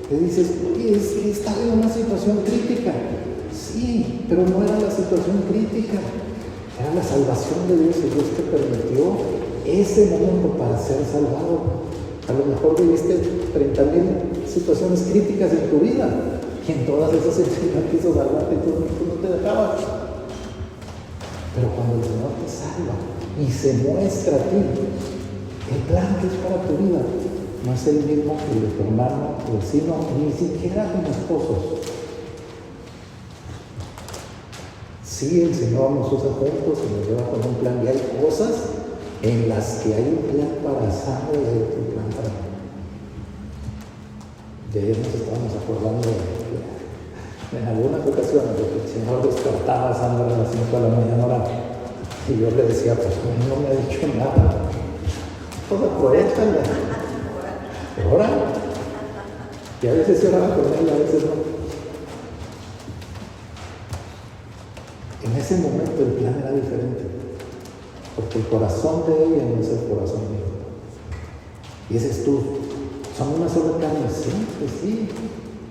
Te dices, oye, es que estaba en una situación crítica. Sí, pero no era la situación crítica. Era la salvación de Dios y Dios te permitió ese momento para ser salvado. A lo mejor viviste 30,000 situaciones críticas en tu vida y en todas esas el Señor quiso salvarte y tú no te dejabas. Pero cuando el Señor te salva y se muestra a ti, el plan que es para tu vida no es el mismo que el de tu hermano, tu vecino, ni siquiera como esposos. Sí, el Señor nos usa juntos y nos lleva con un plan, y hay cosas en las que hay un plan para Sandra y hay otro plan para mí. De ayer nos estábamos acordando en algunas ocasiones de que el Señor despertaba a Sandra a las 5 de la mañana orando. Y yo le decía, pues no me ha dicho nada. Pues aprovechala. Ora. Y a veces se oraba con él, a veces no. En ese momento el plan era diferente. Porque el corazón de ella no es el corazón mío. Y ese es tú. Son una sola carne. Sí, pues sí.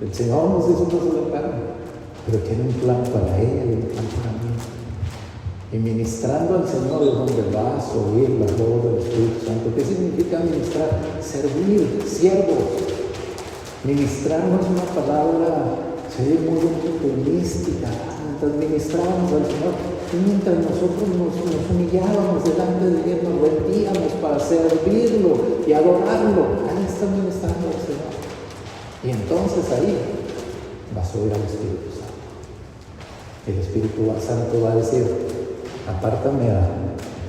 El Señor nos hizo una sola carne. Pero tiene un plan para ella y un plan para mí. Y ministrando al Señor es donde vas a oír la voz del Espíritu Santo. ¿Qué significa ministrar? Servir, siervo. Ministrar no es una palabra, se ve muy mística. Mientras ministrábamos al Señor, y mientras nosotros nos humillábamos delante de Él, nos rendíamos para servirlo y adorarlo, ahí está ministrando al Señor. Y entonces ahí vas a oír al Espíritu Santo. El Espíritu Santo va a decir: apártame a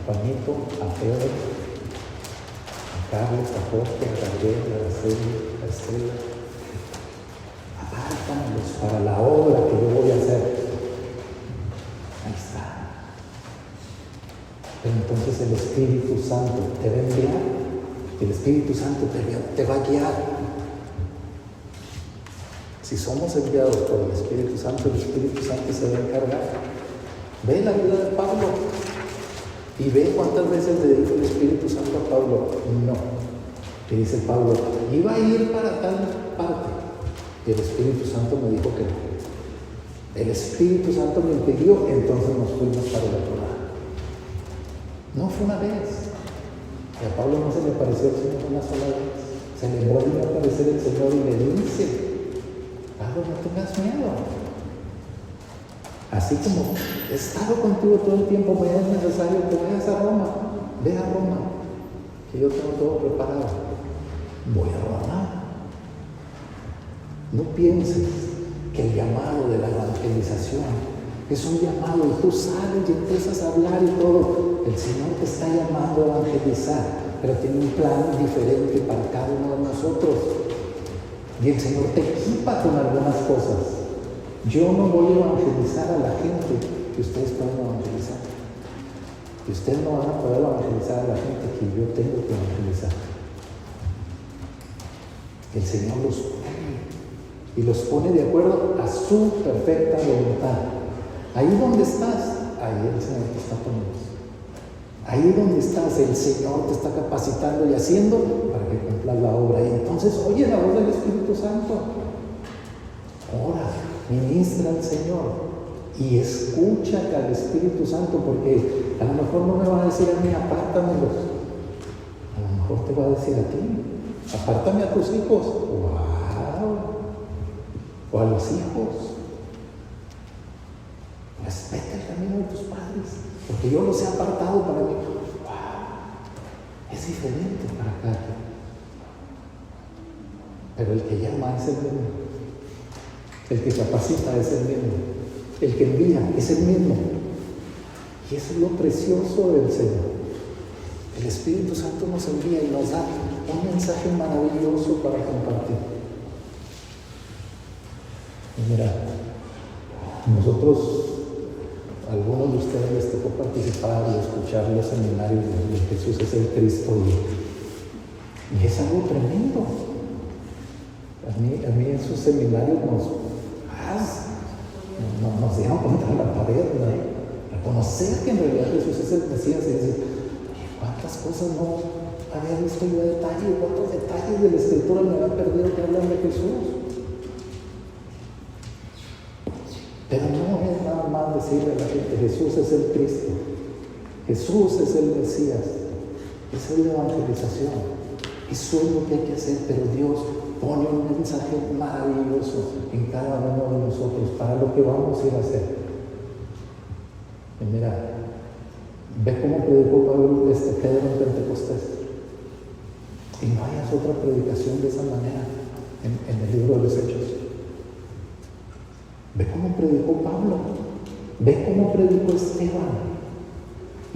Juanito, a Pedro, a Carlos, a Jorge, a Gabriel, a Araceli, a Estela. Apártamelos para la obra que yo voy a hacer. Ahí está. Pero entonces el Espíritu Santo te va a enviar. El Espíritu Santo te va a guiar. Si somos enviados por el Espíritu Santo se va a encargar. Ve la vida de Pablo y ve cuántas veces le dijo el Espíritu Santo a Pablo: no. Y dice Pablo: iba a ir para tal parte. Y el Espíritu Santo me dijo que no. El Espíritu Santo me impidió, entonces nos fuimos para el otro lado. No fue una vez. Y a Pablo no se le apareció el Señor una sola vez. Se le vuelve a aparecer el Señor y le dice: Pablo, no tengas miedo. Así como he estado contigo todo el tiempo, me es necesario que vayas a Roma. Ve a Roma, que yo tengo todo preparado. Voy a Roma. No pienses que el llamado de la evangelización es un llamado y tú sales y empiezas a hablar y todo. El Señor te está llamando a evangelizar, pero tiene un plan diferente para cada uno de nosotros. Y el Señor te equipa con algunas cosas. Yo no voy a evangelizar a la gente que ustedes pueden evangelizar. Y ustedes no van a poder evangelizar a la gente que yo tengo que evangelizar. El Señor los pone y los pone de acuerdo a su perfecta voluntad. Ahí donde estás, ahí el Señor te está poniendo. Ahí donde estás, el Señor te está capacitando y haciendo para que cumplas la obra. Y entonces oye la voz del Espíritu Santo. Ora, ministra al Señor y escucha al Espíritu Santo, porque a lo mejor no me va a decir a mí: apártamelos. A lo mejor te va a decir a ti: apártame a tus hijos. ¡Wow! O a los hijos. Respeta el camino de tus padres, porque yo los he apartado para mí. ¡Wow! Es diferente para cada quien. Pero el que llama es el mismo. El que capacita es el mismo. El que envía es el mismo. Y eso es lo precioso del Señor. El Espíritu Santo nos envía y nos da un mensaje maravilloso para compartir. Y mira, nosotros, algunos de ustedes les tocó participar y escuchar los seminarios de Jesús es el Cristo, y es algo tremendo. A mí en sus seminarios nos dieron contra la pared, ¿no? Reconocer que en realidad Jesús es el Mesías y decir: ¿cuántas cosas no había visto yo a detalle? ¿Cuántos detalles de la Escritura me habían perdido que hablan de Jesús? Pero no es nada más decirle a la gente: Jesús es el Cristo, Jesús es el Mesías. Esa es la evangelización. Eso es lo que hay que hacer, pero Dios pone un mensaje maravilloso en cada uno de nosotros para lo que vamos a ir a hacer. Y mira, ve cómo predicó Pedro en Pentecostés. Y no hayas otra predicación de esa manera en el libro de los Hechos. Ve cómo predicó Pablo, ve cómo predicó Esteban.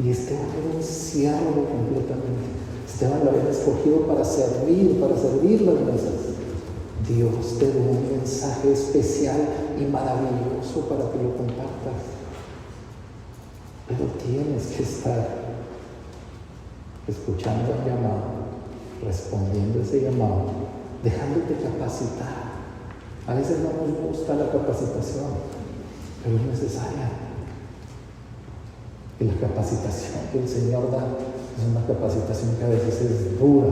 Y Esteban era un siervo completamente. Esteban lo había escogido para servir las mesas. Dios te dio un mensaje especial y maravilloso para que lo compartas. pero tienes que estar escuchando el llamado, respondiendo ese llamado, dejándote capacitar. A veces no nos gusta la capacitación, pero es necesaria. Y la capacitación que el Señor da es una capacitación que a veces es dura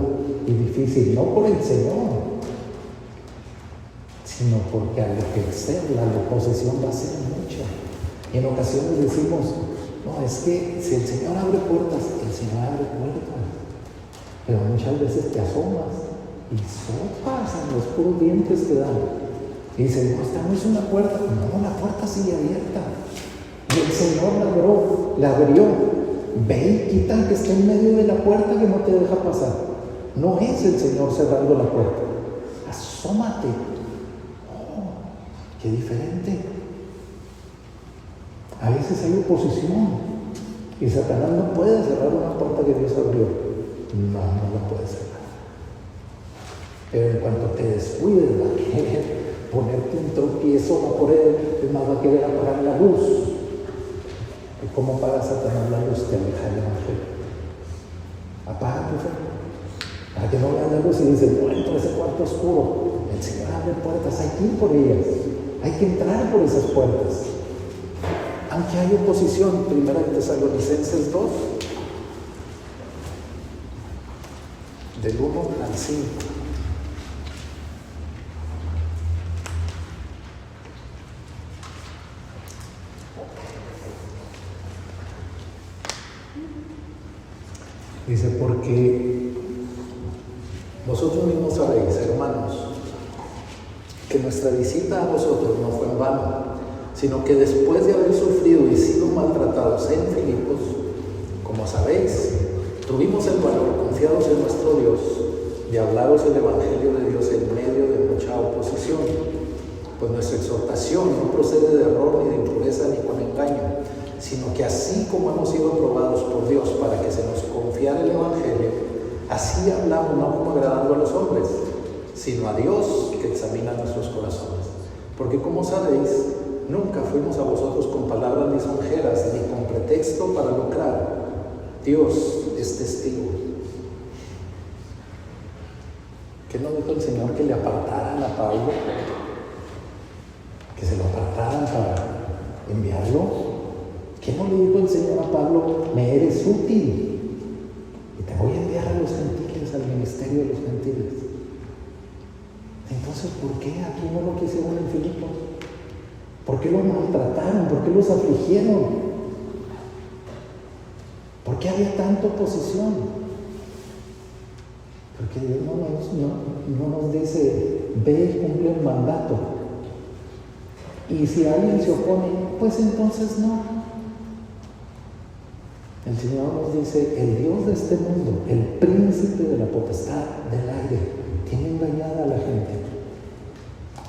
y difícil, no por el Señor, sino porque al ejercerla la oposición va a ser mucha. Y en ocasiones decimos, no, es que si el Señor abre puertas, el Señor abre puertas. Pero muchas veces te asomas y sopas en los puros dientes que dan. Y dicen, no, esta no es una puerta. No, la puerta sigue abierta. Y el Señor la abrió. Ve y quita el que está en medio de la puerta que no te deja pasar. No es el Señor cerrando la puerta. Asómate. Oh, qué diferente. A veces hay oposición. Y Satanás no puede cerrar una puerta que Dios abrió. No la puede cerrar. Pero en cuanto te descuides, va a querer ponerte un tropiezo, va a poder, es más, va a querer apagar la luz. ¿Y cómo apaga Satanás la luz? Te aleja el evangelio. Apaga tu fe. Para que no veas la luz y dices, no entro a ese cuarto oscuro. El Señor abre puertas, hay que ir por ellas. Hay que entrar por esas puertas. Aunque hay oposición, 1 Tesalonicenses 2, del 1 al 5. Dice, porque vosotros mismos sabéis, hermanos, que nuestra visita a vosotros no fue en vano, sino que después de haber sufrido y sido maltratados en Filipos, como sabéis, tuvimos el valor, confiados en nuestro Dios, de hablaros el Evangelio de Dios en medio de mucha oposición. Pues nuestra exhortación no procede de error, ni de impureza, ni con engaño, sino que así como hemos sido probados por Dios para que se nos confiara el Evangelio, así hablamos, no como agradando a los hombres, sino a Dios que examina nuestros corazones. Porque como sabéis, nunca fuimos a vosotros con palabras lisonjeras, ni con pretexto para lucrar. Dios es testigo. ¿Qué no dijo el Señor que le apartaran a Pablo? Que se lo apartaran para enviarlo. ¿Qué no le dijo el Señor a Pablo? Me eres útil y te voy a enviar a los gentiles, al ministerio de los gentiles. Entonces, ¿por qué aquí no lo quisieron en Filipos? ¿Por qué lo maltrataron? ¿Por qué los afligieron? ¿Por qué había tanta oposición? Porque Dios no nos dice, ve y cumple el mandato. Y si alguien se opone, pues entonces no. El Señor nos dice, el Dios de este mundo, el príncipe de la potestad del aire, tiene engañada a la gente.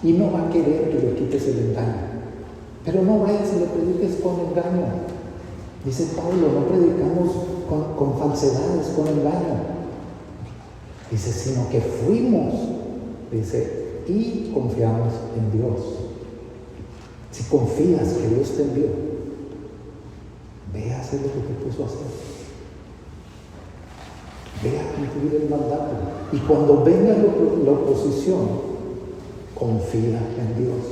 Y no va a querer que le quites el engaño. Pero no vayas y le prediques con engaño. Dice Pablo, no predicamos con falsedades, con engaño. Dice, sino que fuimos, dice, y confiamos en Dios. Si confías que Dios te envió, ve a hacer lo que te puso a hacer. Ve a cumplir el mandato. Y cuando venga la oposición, confía en Dios.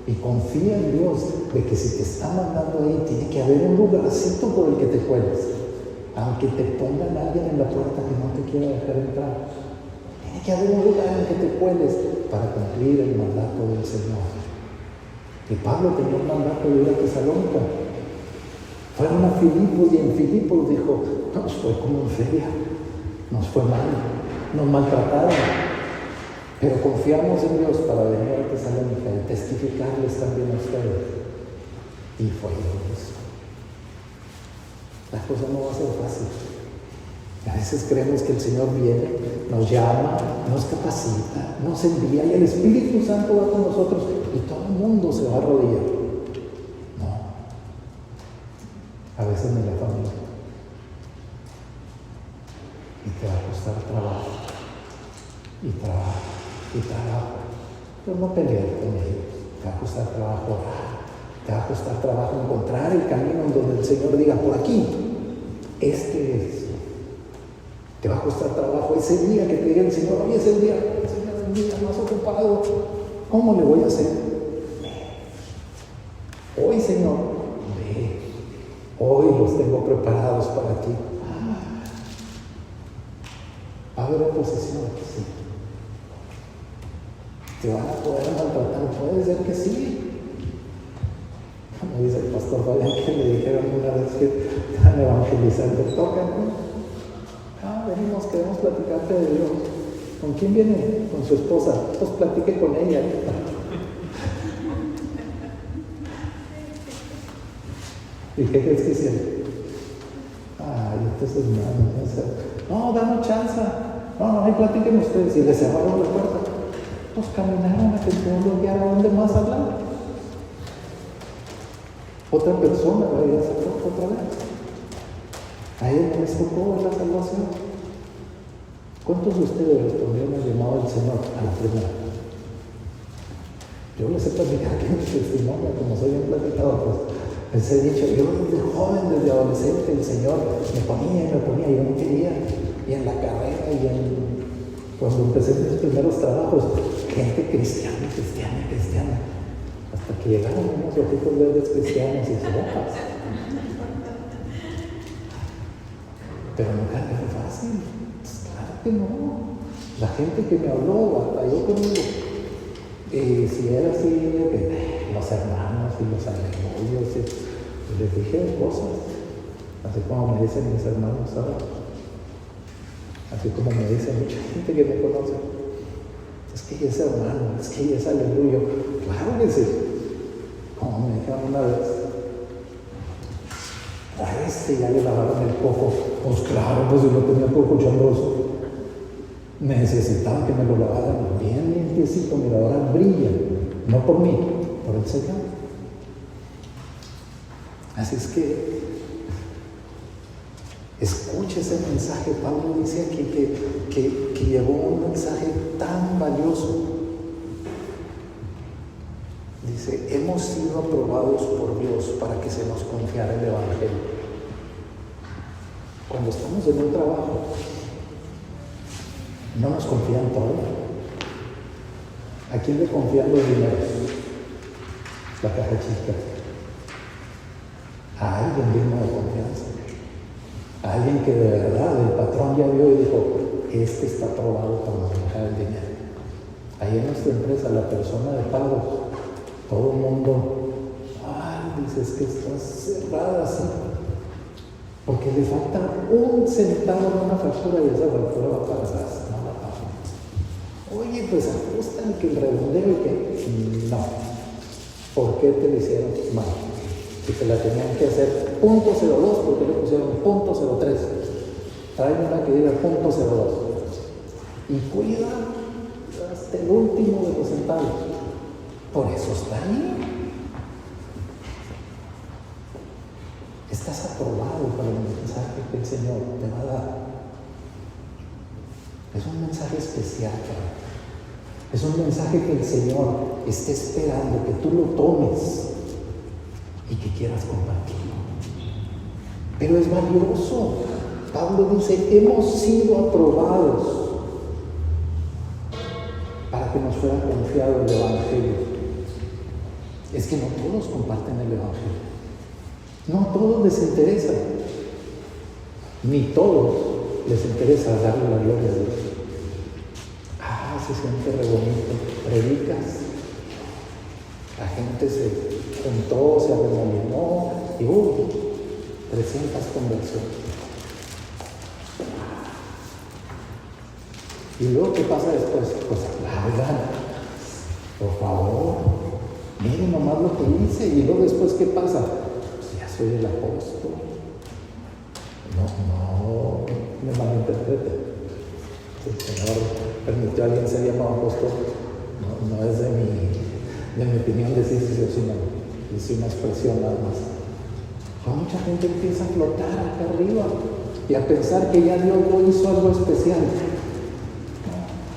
Y confía en Dios de que si te está mandando ahí, tiene que haber un lugarcito por el que te cueles. Aunque te pongan a alguien en la puerta que no te quiera dejar entrar. Tiene que haber un lugar en que te cueles para cumplir el mandato del Señor. Y Pablo tenía un mandato de ir a Tesalónica. Fueron a Filipos y en Filipos dijo, nos fue como en feria, nos fue mal, nos maltrataron, pero confiamos en Dios para venir a Tesalónica y testificarles también a ustedes. Y fue eso. La cosa no va a ser fácil. A veces creemos que el Señor viene, nos llama, nos capacita, nos envía y el Espíritu Santo va con nosotros y todo el mundo se va a arrodillar. No. A veces ni la familia. Y te va a costar trabajo. Y trabajo. Y trabajo. Pero no pelear con ellos. Te va a costar trabajo orar. Te va a costar trabajo encontrar el camino en donde el Señor diga, por aquí, este es. Te va a costar trabajo ese día que te diga el Señor, hoy es el día, Señor, el día más ocupado. ¿Cómo le voy a hacer? Hoy, Señor, ve. Hoy los tengo preparados para ti. Va a haber oposición, sí. Te van a poder maltratar, puede ser que sí. Como dice el pastor Fabián, que le dijeron una vez que estaban evangelizando, tocan, ¿no? Venimos, queremos platicarte de Dios. ¿Con quién viene? Con su esposa. Pues platique con ella. ¿Y qué crees que hicieron? Entonces no, dame chance. No, ahí platiquen ustedes. Y les cerraron la puerta. Pues caminaron a que el Señor los guiara a dónde más hablar. Otra persona va a ir a hacer otra vez. A ellos les tocó la salvación. ¿Cuántos de ustedes respondieron al llamado del Señor a la primera? Yo les he platicado aquí en mi testimonio, como soy bien platicado, pues les he dicho, yo desde joven, desde adolescente, el Señor me ponía, y yo no quería. Y en la carrera, cuando empecé mis primeros trabajos, gente cristiana. Hasta que llegaron unos ojitos verdes cristianos y sopas. Pero nunca era fácil. Claro que no. La gente que me habló, batalló conmigo. Si era así, los hermanos y los aleluyos, les dije cosas. Así como me dicen mis hermanos ahora. Así como me dice mucha gente que me conoce. Es que ella es hermano, es que ella es aleluyo. Claro que sí. Como me dijeron una vez. A este ya le lavaron el coco. Pues claro, pues yo no tenía coco chambroso. Necesitaba que me lo lavaran bien limpiecito. Mira, ahora brilla. No por mí, por el Señor. Así es que escuche ese mensaje. Pablo dice aquí que llevó un mensaje tan valioso. Dice, hemos sido aprobados por Dios para que se nos confiara el Evangelio. Cuando estamos en un trabajo, no nos confían todo. ¿A quién le confían los dineros? La caja chica. A alguien digno de confianza. A alguien que de verdad el patrón ya vio y dijo, este está aprobado para manejar el dinero. Ahí en nuestra empresa, la persona de pago, todo el mundo, dices que está cerrada así. Porque le falta un centavo en una factura y esa factura va para atrás, no la paga. Oye, pues ajustan que el redondeo y que no. ¿Por qué te lo hicieron mal? Si te la tenían que hacer .02, ¿por qué le pusieron .03? Trae una que diga .02. Y cuida hasta el último de los centavos. Por eso está ahí. Estás aprobado para el mensaje que el Señor te va a dar. Es un mensaje especial, ¿verdad? Es un mensaje que el Señor está esperando que tú lo tomes y que quieras compartirlo. Pero es valioso. Pablo dice, hemos sido aprobados para que nos fuera confiado el Evangelio. Es que no todos comparten el Evangelio. No a todos les interesa. Ni todos les interesa darle la gloria a Dios. Se siente re bonito. Predicas. La gente se juntó, se arremolinó y 300 conversiones. Y luego, ¿qué pasa después? Pues aplaudan. Por favor. Miren nomás lo que hice. Y luego después, ¿qué pasa? Pues ya soy el apóstol. No me malinterpreten. El Señor permitió a alguien ser llamado apóstol. No es de mi opinión decir si sino es una expresión nada más. Pero mucha gente empieza a flotar acá arriba y a pensar que ya Dios no hizo algo especial.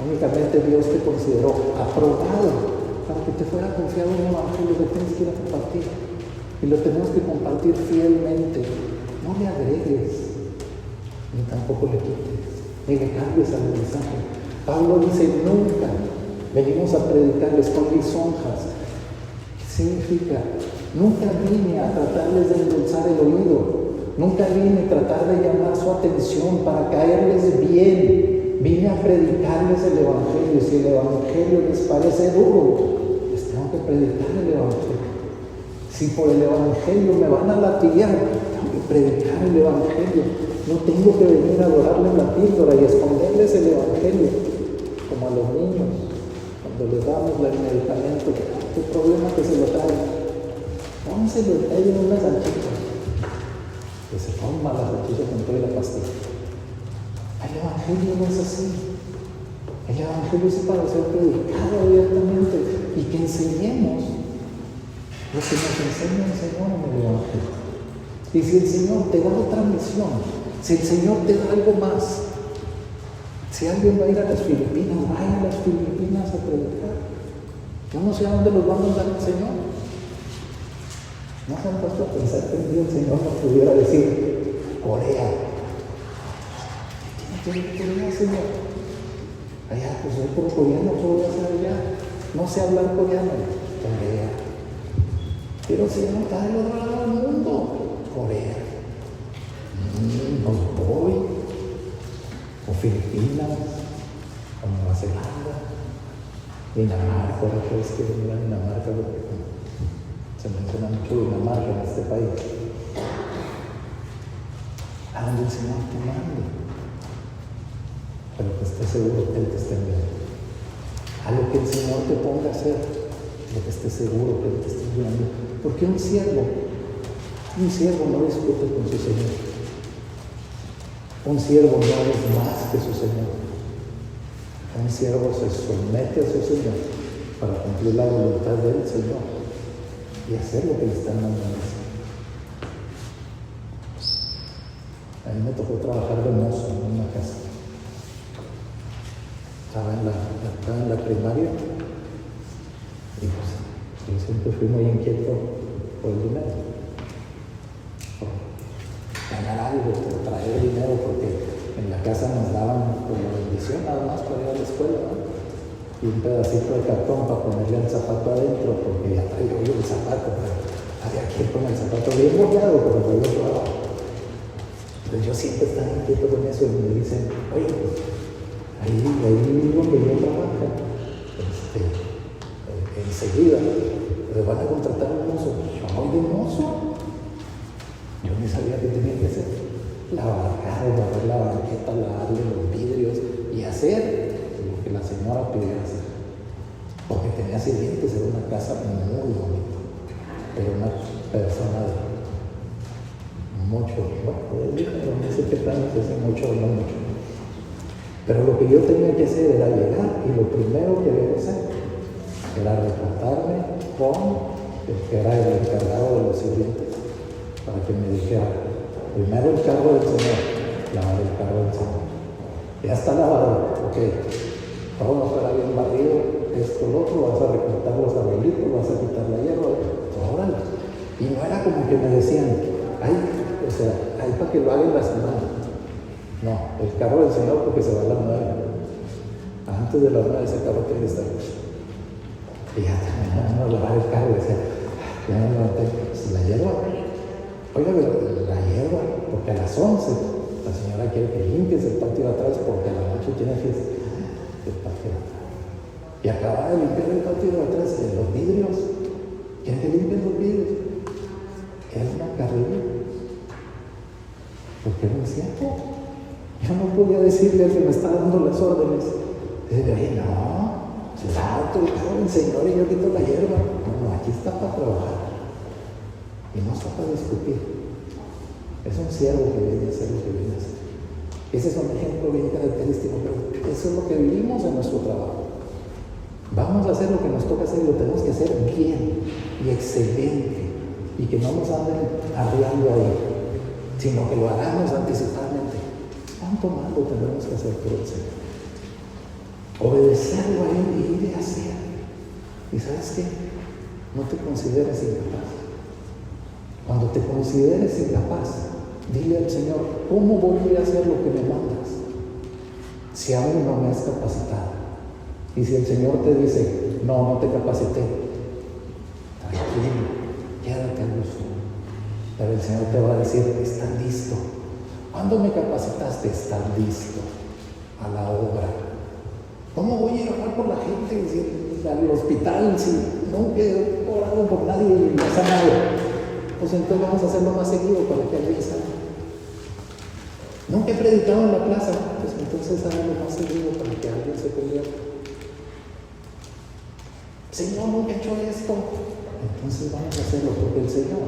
Únicamente Dios te consideró aprobado para que te fuera confiado un evangelio que tienes que ir a compartir. y lo tenemos que compartir fielmente. No le agregues, ni tampoco le quites, ni le cambies al mensaje. Pablo dice, nunca venimos a predicarles con lisonjas. ¿Qué significa? Nunca vine a tratarles de endulzar el oído. Nunca vine a tratar de llamar su atención para caerles bien. Vine a predicarles el Evangelio. Si el Evangelio les parece duro, les tengo que predicar el Evangelio. Si por el Evangelio me van a latigar, tengo que predicar el Evangelio. No tengo que venir a adorarles la píldora y esconderles el Evangelio, como a los niños, cuando les damos el medicamento. ¿Qué problema que se lo traen? Pónselo en una salchicha, que se toma la salchicha con toda la pastilla. El Evangelio no es así. El Evangelio es para ser predicado abiertamente y que enseñemos lo que nos enseña el Señor en el Evangelio. Y si el Señor te da otra misión, si el Señor te da algo más, si alguien va a ir a las Filipinas, vaya a las Filipinas a predicar. Yo no sé a dónde los va a mandar el Señor. No se han puesto a pensar que un día el Señor nos pudiera decir, Corea. ¿Qué tiene que ver Corea, Señor? Allá, pues soy por coreano, ¿qué voy a hacer allá? No sé hablar coreano. Corea. Pero Señor, está del otro lado del mundo. Corea. No voy. O Filipinas, o Nueva Zelanda, Dinamarca. Ahora que es que venir a Dinamarca, porque se menciona mucho Dinamarca en este país. A donde el Señor te mande, pero que estés seguro que Él te esté enviando. A lo que el Señor te ponga a hacer, lo que estés seguro que Él te esté enviando. Porque un siervo no discute con su Señor. Un siervo no es más que su Señor. Un siervo se somete a su Señor para cumplir la voluntad del Señor y hacer lo que le están mandando hacer. A mí me tocó trabajar de mozo en una casa. Estaba en la primaria y pues yo siempre fui muy inquieto por el dinero, por ganar algo, por traer dinero, porque en la casa nos daban por la bendición nada más para ir a la escuela, ¿no? Y un pedacito de cartón para ponerle el zapato adentro, porque ya traigo yo el zapato, pero había que ir con el zapato bien bollado, pero no lo probaba. Entonces yo siempre estaba inquieto con eso y me dicen, oye, pues ahí donde yo trabajo, enseguida le van a contratar un mozo. Yo voy de mozo. Yo ni sabía qué tenía que hacer. Lavar carros, lavar la banqueta, lavarle los vidrios y hacer lo que la señora pidiera hacer. Porque tenía sirvientes, era una casa muy bonita. Era una persona de mucho, no sé qué tal, no sé mucho o no mucho. Pero lo que yo tenía que hacer era llegar y lo primero que había que hacer era reportarme con el que era el encargado de los sirvientes para que me dijera, primero el cargo del Señor, lavar el cargo del Señor. Ya está lavado, ok, todo no estará bien barrido, esto, lo otro, vas a recortar los arbolitos, vas a quitar la hierba, órale. Y no era como que me decían, hay para que lo hagan la semana. No, el carro del Señor porque se va a las 9. Antes de las 9 ese carro tiene que estar listo. Y ya terminamos de lavar el carro y decía, ya me levanté, pues la hierba, oiga, la hierba, porque a las 11 la señora quiere que limpies el patio de atrás porque a la noche tiene fiesta. El patio de atrás. Y acababa de limpiar el patio de atrás y los vidrios. ¿Quieren que limpien los vidrios? Era una carrera. Porque era un cierto. Yo no podía decirle al que me estaba dando las órdenes. Decirle, oye, no, se la autorizado el Señor y yo quito la hierba. No, aquí está para trabajar. Y no está para discutir. Es un siervo que viene a hacer lo que viene a hacer. Ese es un ejemplo bien característico, pero eso es lo que vivimos en nuestro trabajo. Vamos a hacer lo que nos toca hacer y lo tenemos que hacer bien y excelente. Y que no nos anden arriando ahí, sino que lo hagamos anticipadamente. ¿Cuánto más lo tendremos que hacer por el Señor? Obedecerlo a Él y ir a hacer. ¿Y sabes qué? No te consideres incapaz. Cuando te consideres incapaz, dile al Señor, ¿cómo voy a ir a hacer lo que me mandas si aún no me has capacitado? Y si el Señor te dice, no te capacité, tranquilo, quédate a gusto. Pero el Señor te va a decir, estás listo. ¿Cuándo me capacitaste? Estás listo a la obra. ¿Cómo voy a ir a orar por la gente al hospital si nunca he orado por nadie y me ha sanado? Pues entonces vamos a hacerlo más seguido para que alguien sane. Nunca he predicado en la plaza, pues entonces háganlo más seguido para que alguien se convierta. Señor, nunca he hecho esto, entonces vamos a hacerlo porque el Señor,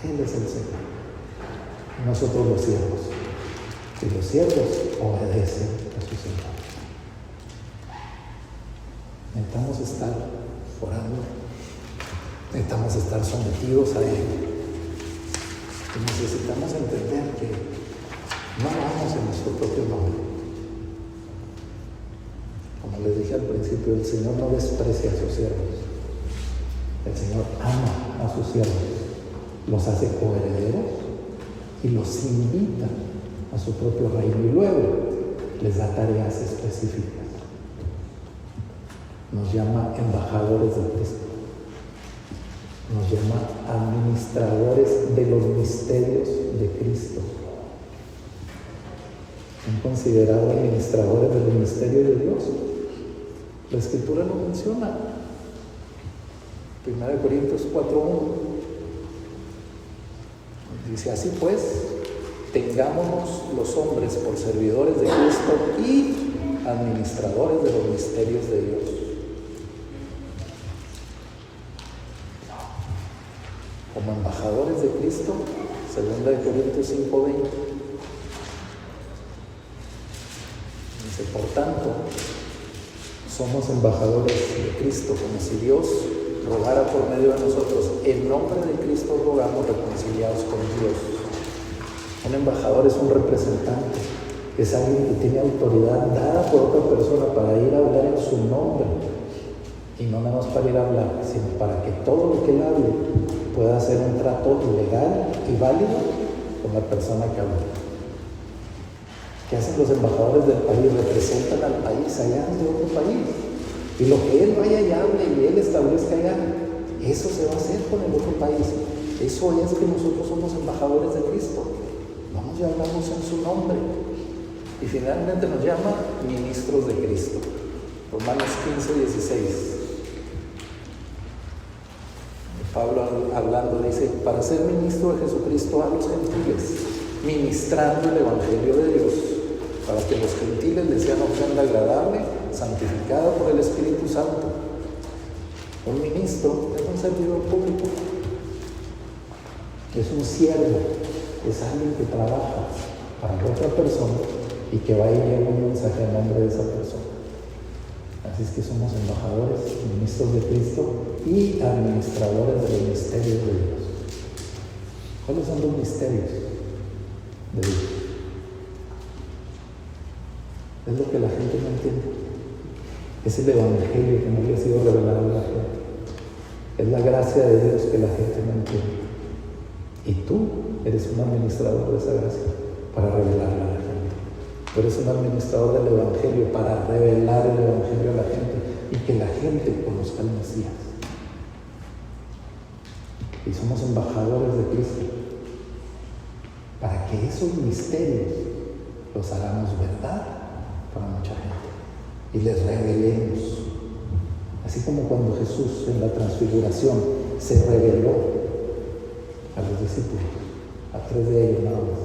Él es el Señor, nosotros los siervos, y los siervos obedecen a su Señor. Necesitamos estar orando, necesitamos estar sometidos a Él, y necesitamos entender que no vamos en nuestro propio nombre. Como les dije al principio, el Señor no desprecia a sus siervos. El Señor ama a sus siervos, los hace coherederos y los invita a su propio reino y luego les da tareas específicas. Nos llama embajadores de Cristo. Nos llama administradores de los misterios de Cristo. ¿Han considerado administradores de los misterios de Dios? La Escritura lo menciona. 1 Corintios 4:1 dice, así pues, tengámonos los hombres por servidores de Cristo y administradores de los misterios de Dios. Como embajadores de Cristo, 2 Corintios 5:20 dice, por tanto, somos embajadores de Cristo, como si Dios rogara por medio de nosotros. En nombre de Cristo rogamos, reconciliados con Dios. Un embajador es un representante, es alguien que tiene autoridad dada por otra persona para ir a hablar en su nombre. Y no nada más para ir a hablar, sino para que todo lo que él hable pueda hacer un trato legal y válido con la persona que habla. ¿Qué hacen los embajadores del país? Representan al país allá de otro país. Y lo que él vaya y hable y él establezca allá, eso se va a hacer con el otro país. Eso es que nosotros somos embajadores de Cristo. Vamos y hablamos en su nombre. Y finalmente nos llama ministros de Cristo. Romanos 15:16. Pablo hablando dice, para ser ministro de Jesucristo a los gentiles, ministrando el Evangelio de Dios, para que los gentiles les sean ofrenda agradable, santificada por el Espíritu Santo. Un ministro es un servidor público, es un siervo, es alguien que trabaja para otra persona y que va a llevar un mensaje a nombre de esa persona. Así es que somos embajadores, ministros de Cristo y administradores de los misterios de Dios. ¿Cuáles son los misterios de Dios? Es lo que la gente no entiende. Es el Evangelio que no le ha sido revelado a la gente. Es la gracia de Dios que la gente no entiende. Y tú eres un administrador de esa gracia para revelarla a la gente. Tú eres un administrador del Evangelio para revelar el Evangelio a la gente y que la gente conozca al Mesías. Y somos embajadores de Cristo para que esos misterios los hagamos verdad para mucha gente y les revelemos. Así como cuando Jesús en la transfiguración se reveló a los discípulos, a 3 de ellos nada más.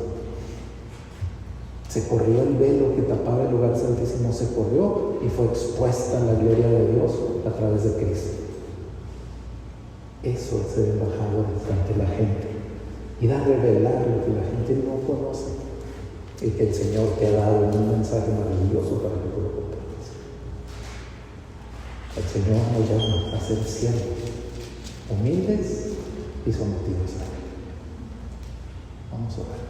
Se corrió el velo que tapaba el lugar santísimo, se corrió y fue expuesta la gloria de Dios a través de Cristo. Eso es ser embajadores ante la gente, ir a revelar lo que la gente no conoce y que el Señor te ha dado un mensaje maravilloso para que tú lo comprendas. El Señor nos llama a ser siervos, humildes y sometidos a Él. Vamos a orar.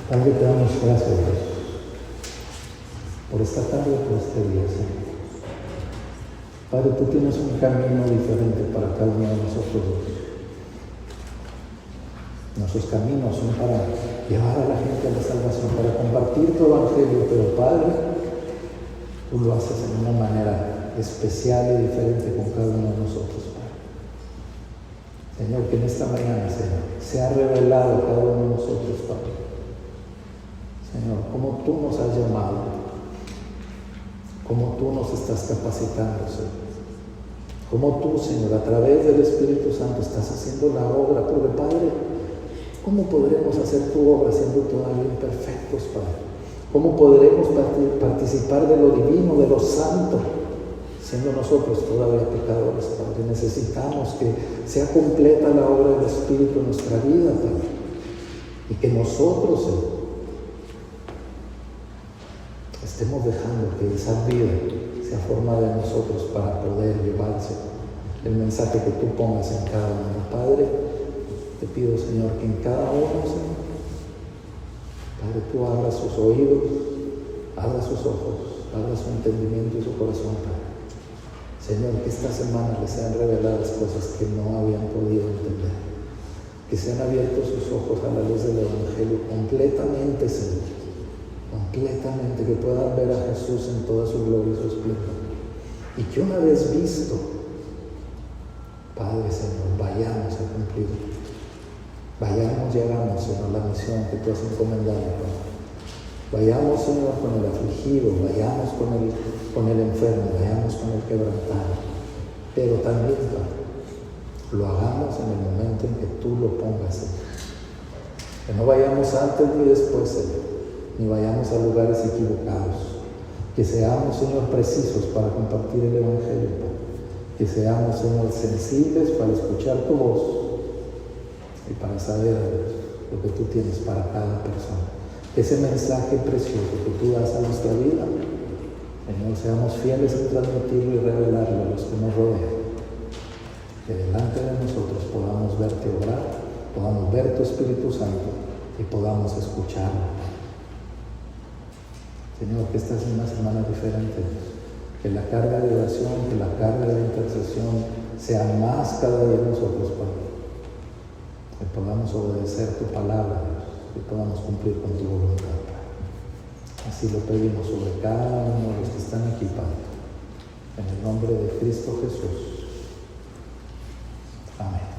Padre, te damos gracias, Dios, por esta tarde, por este día, Señor. Padre, tú tienes un camino diferente para cada uno de nosotros. Nuestros caminos son para llevar a la gente a la salvación, para compartir tu evangelio, pero Padre, tú lo haces en una manera especial y diferente con cada uno de nosotros, Padre. Señor, que en esta mañana, Señor, se ha revelado a cada uno de nosotros, Padre. Señor, cómo tú nos has llamado, cómo tú nos estás capacitando, Señor. Cómo tú, Señor, a través del Espíritu Santo estás haciendo la obra, porque Padre, ¿cómo podremos hacer tu obra siendo todavía imperfectos, Padre? ¿Cómo podremos participar de lo divino, de lo santo, siendo nosotros todavía pecadores, Padre? Necesitamos que sea completa la obra del Espíritu en nuestra vida, Padre. Y que nosotros, Señor, estemos dejando que esa vida sea formada en nosotros para poder llevarse el mensaje que tú pongas en cada uno. Padre, te pido, Señor, que en cada uno, Señor, Padre, tú abras sus oídos, abras sus ojos, abras su entendimiento y su corazón, Padre. Señor, que esta semana les sean reveladas cosas que no habían podido entender. Que sean abiertos sus ojos a la luz del Evangelio completamente, Señor. Completamente, que puedan ver a Jesús en toda su gloria y su esplendor. Y que una vez visto, Padre, Señor, vayamos a cumplir. Vayamos y hagamos, Señor, la misión que tú has encomendado, Padre. Vayamos, Señor, con el afligido, vayamos con el enfermo, vayamos con el quebrantado. Pero también, Padre, lo hagamos en el momento en que tú lo pongas, Señor. Que no vayamos antes ni después, Señor, ni vayamos a lugares equivocados. Que seamos, Señor, precisos para compartir el Evangelio, Padre. Que seamos, Señor, sensibles para escuchar tu voz y para saber lo que tú tienes para cada persona. Ese mensaje precioso que tú das a nuestra vida, Señor, seamos fieles en transmitirlo y revelarlo a los que nos rodean. Que delante de nosotros podamos verte obrar, podamos ver tu Espíritu Santo y podamos escucharlo. Señor, que esta sea una semana diferente, que la carga de oración, que la carga de intercesión sea más cada día de nosotros, Padre. Que podamos obedecer tu palabra, Dios, que podamos cumplir con tu voluntad, Padre. Así lo pedimos sobre cada uno de los que están aquí, Padre. En el nombre de Cristo Jesús. Amén.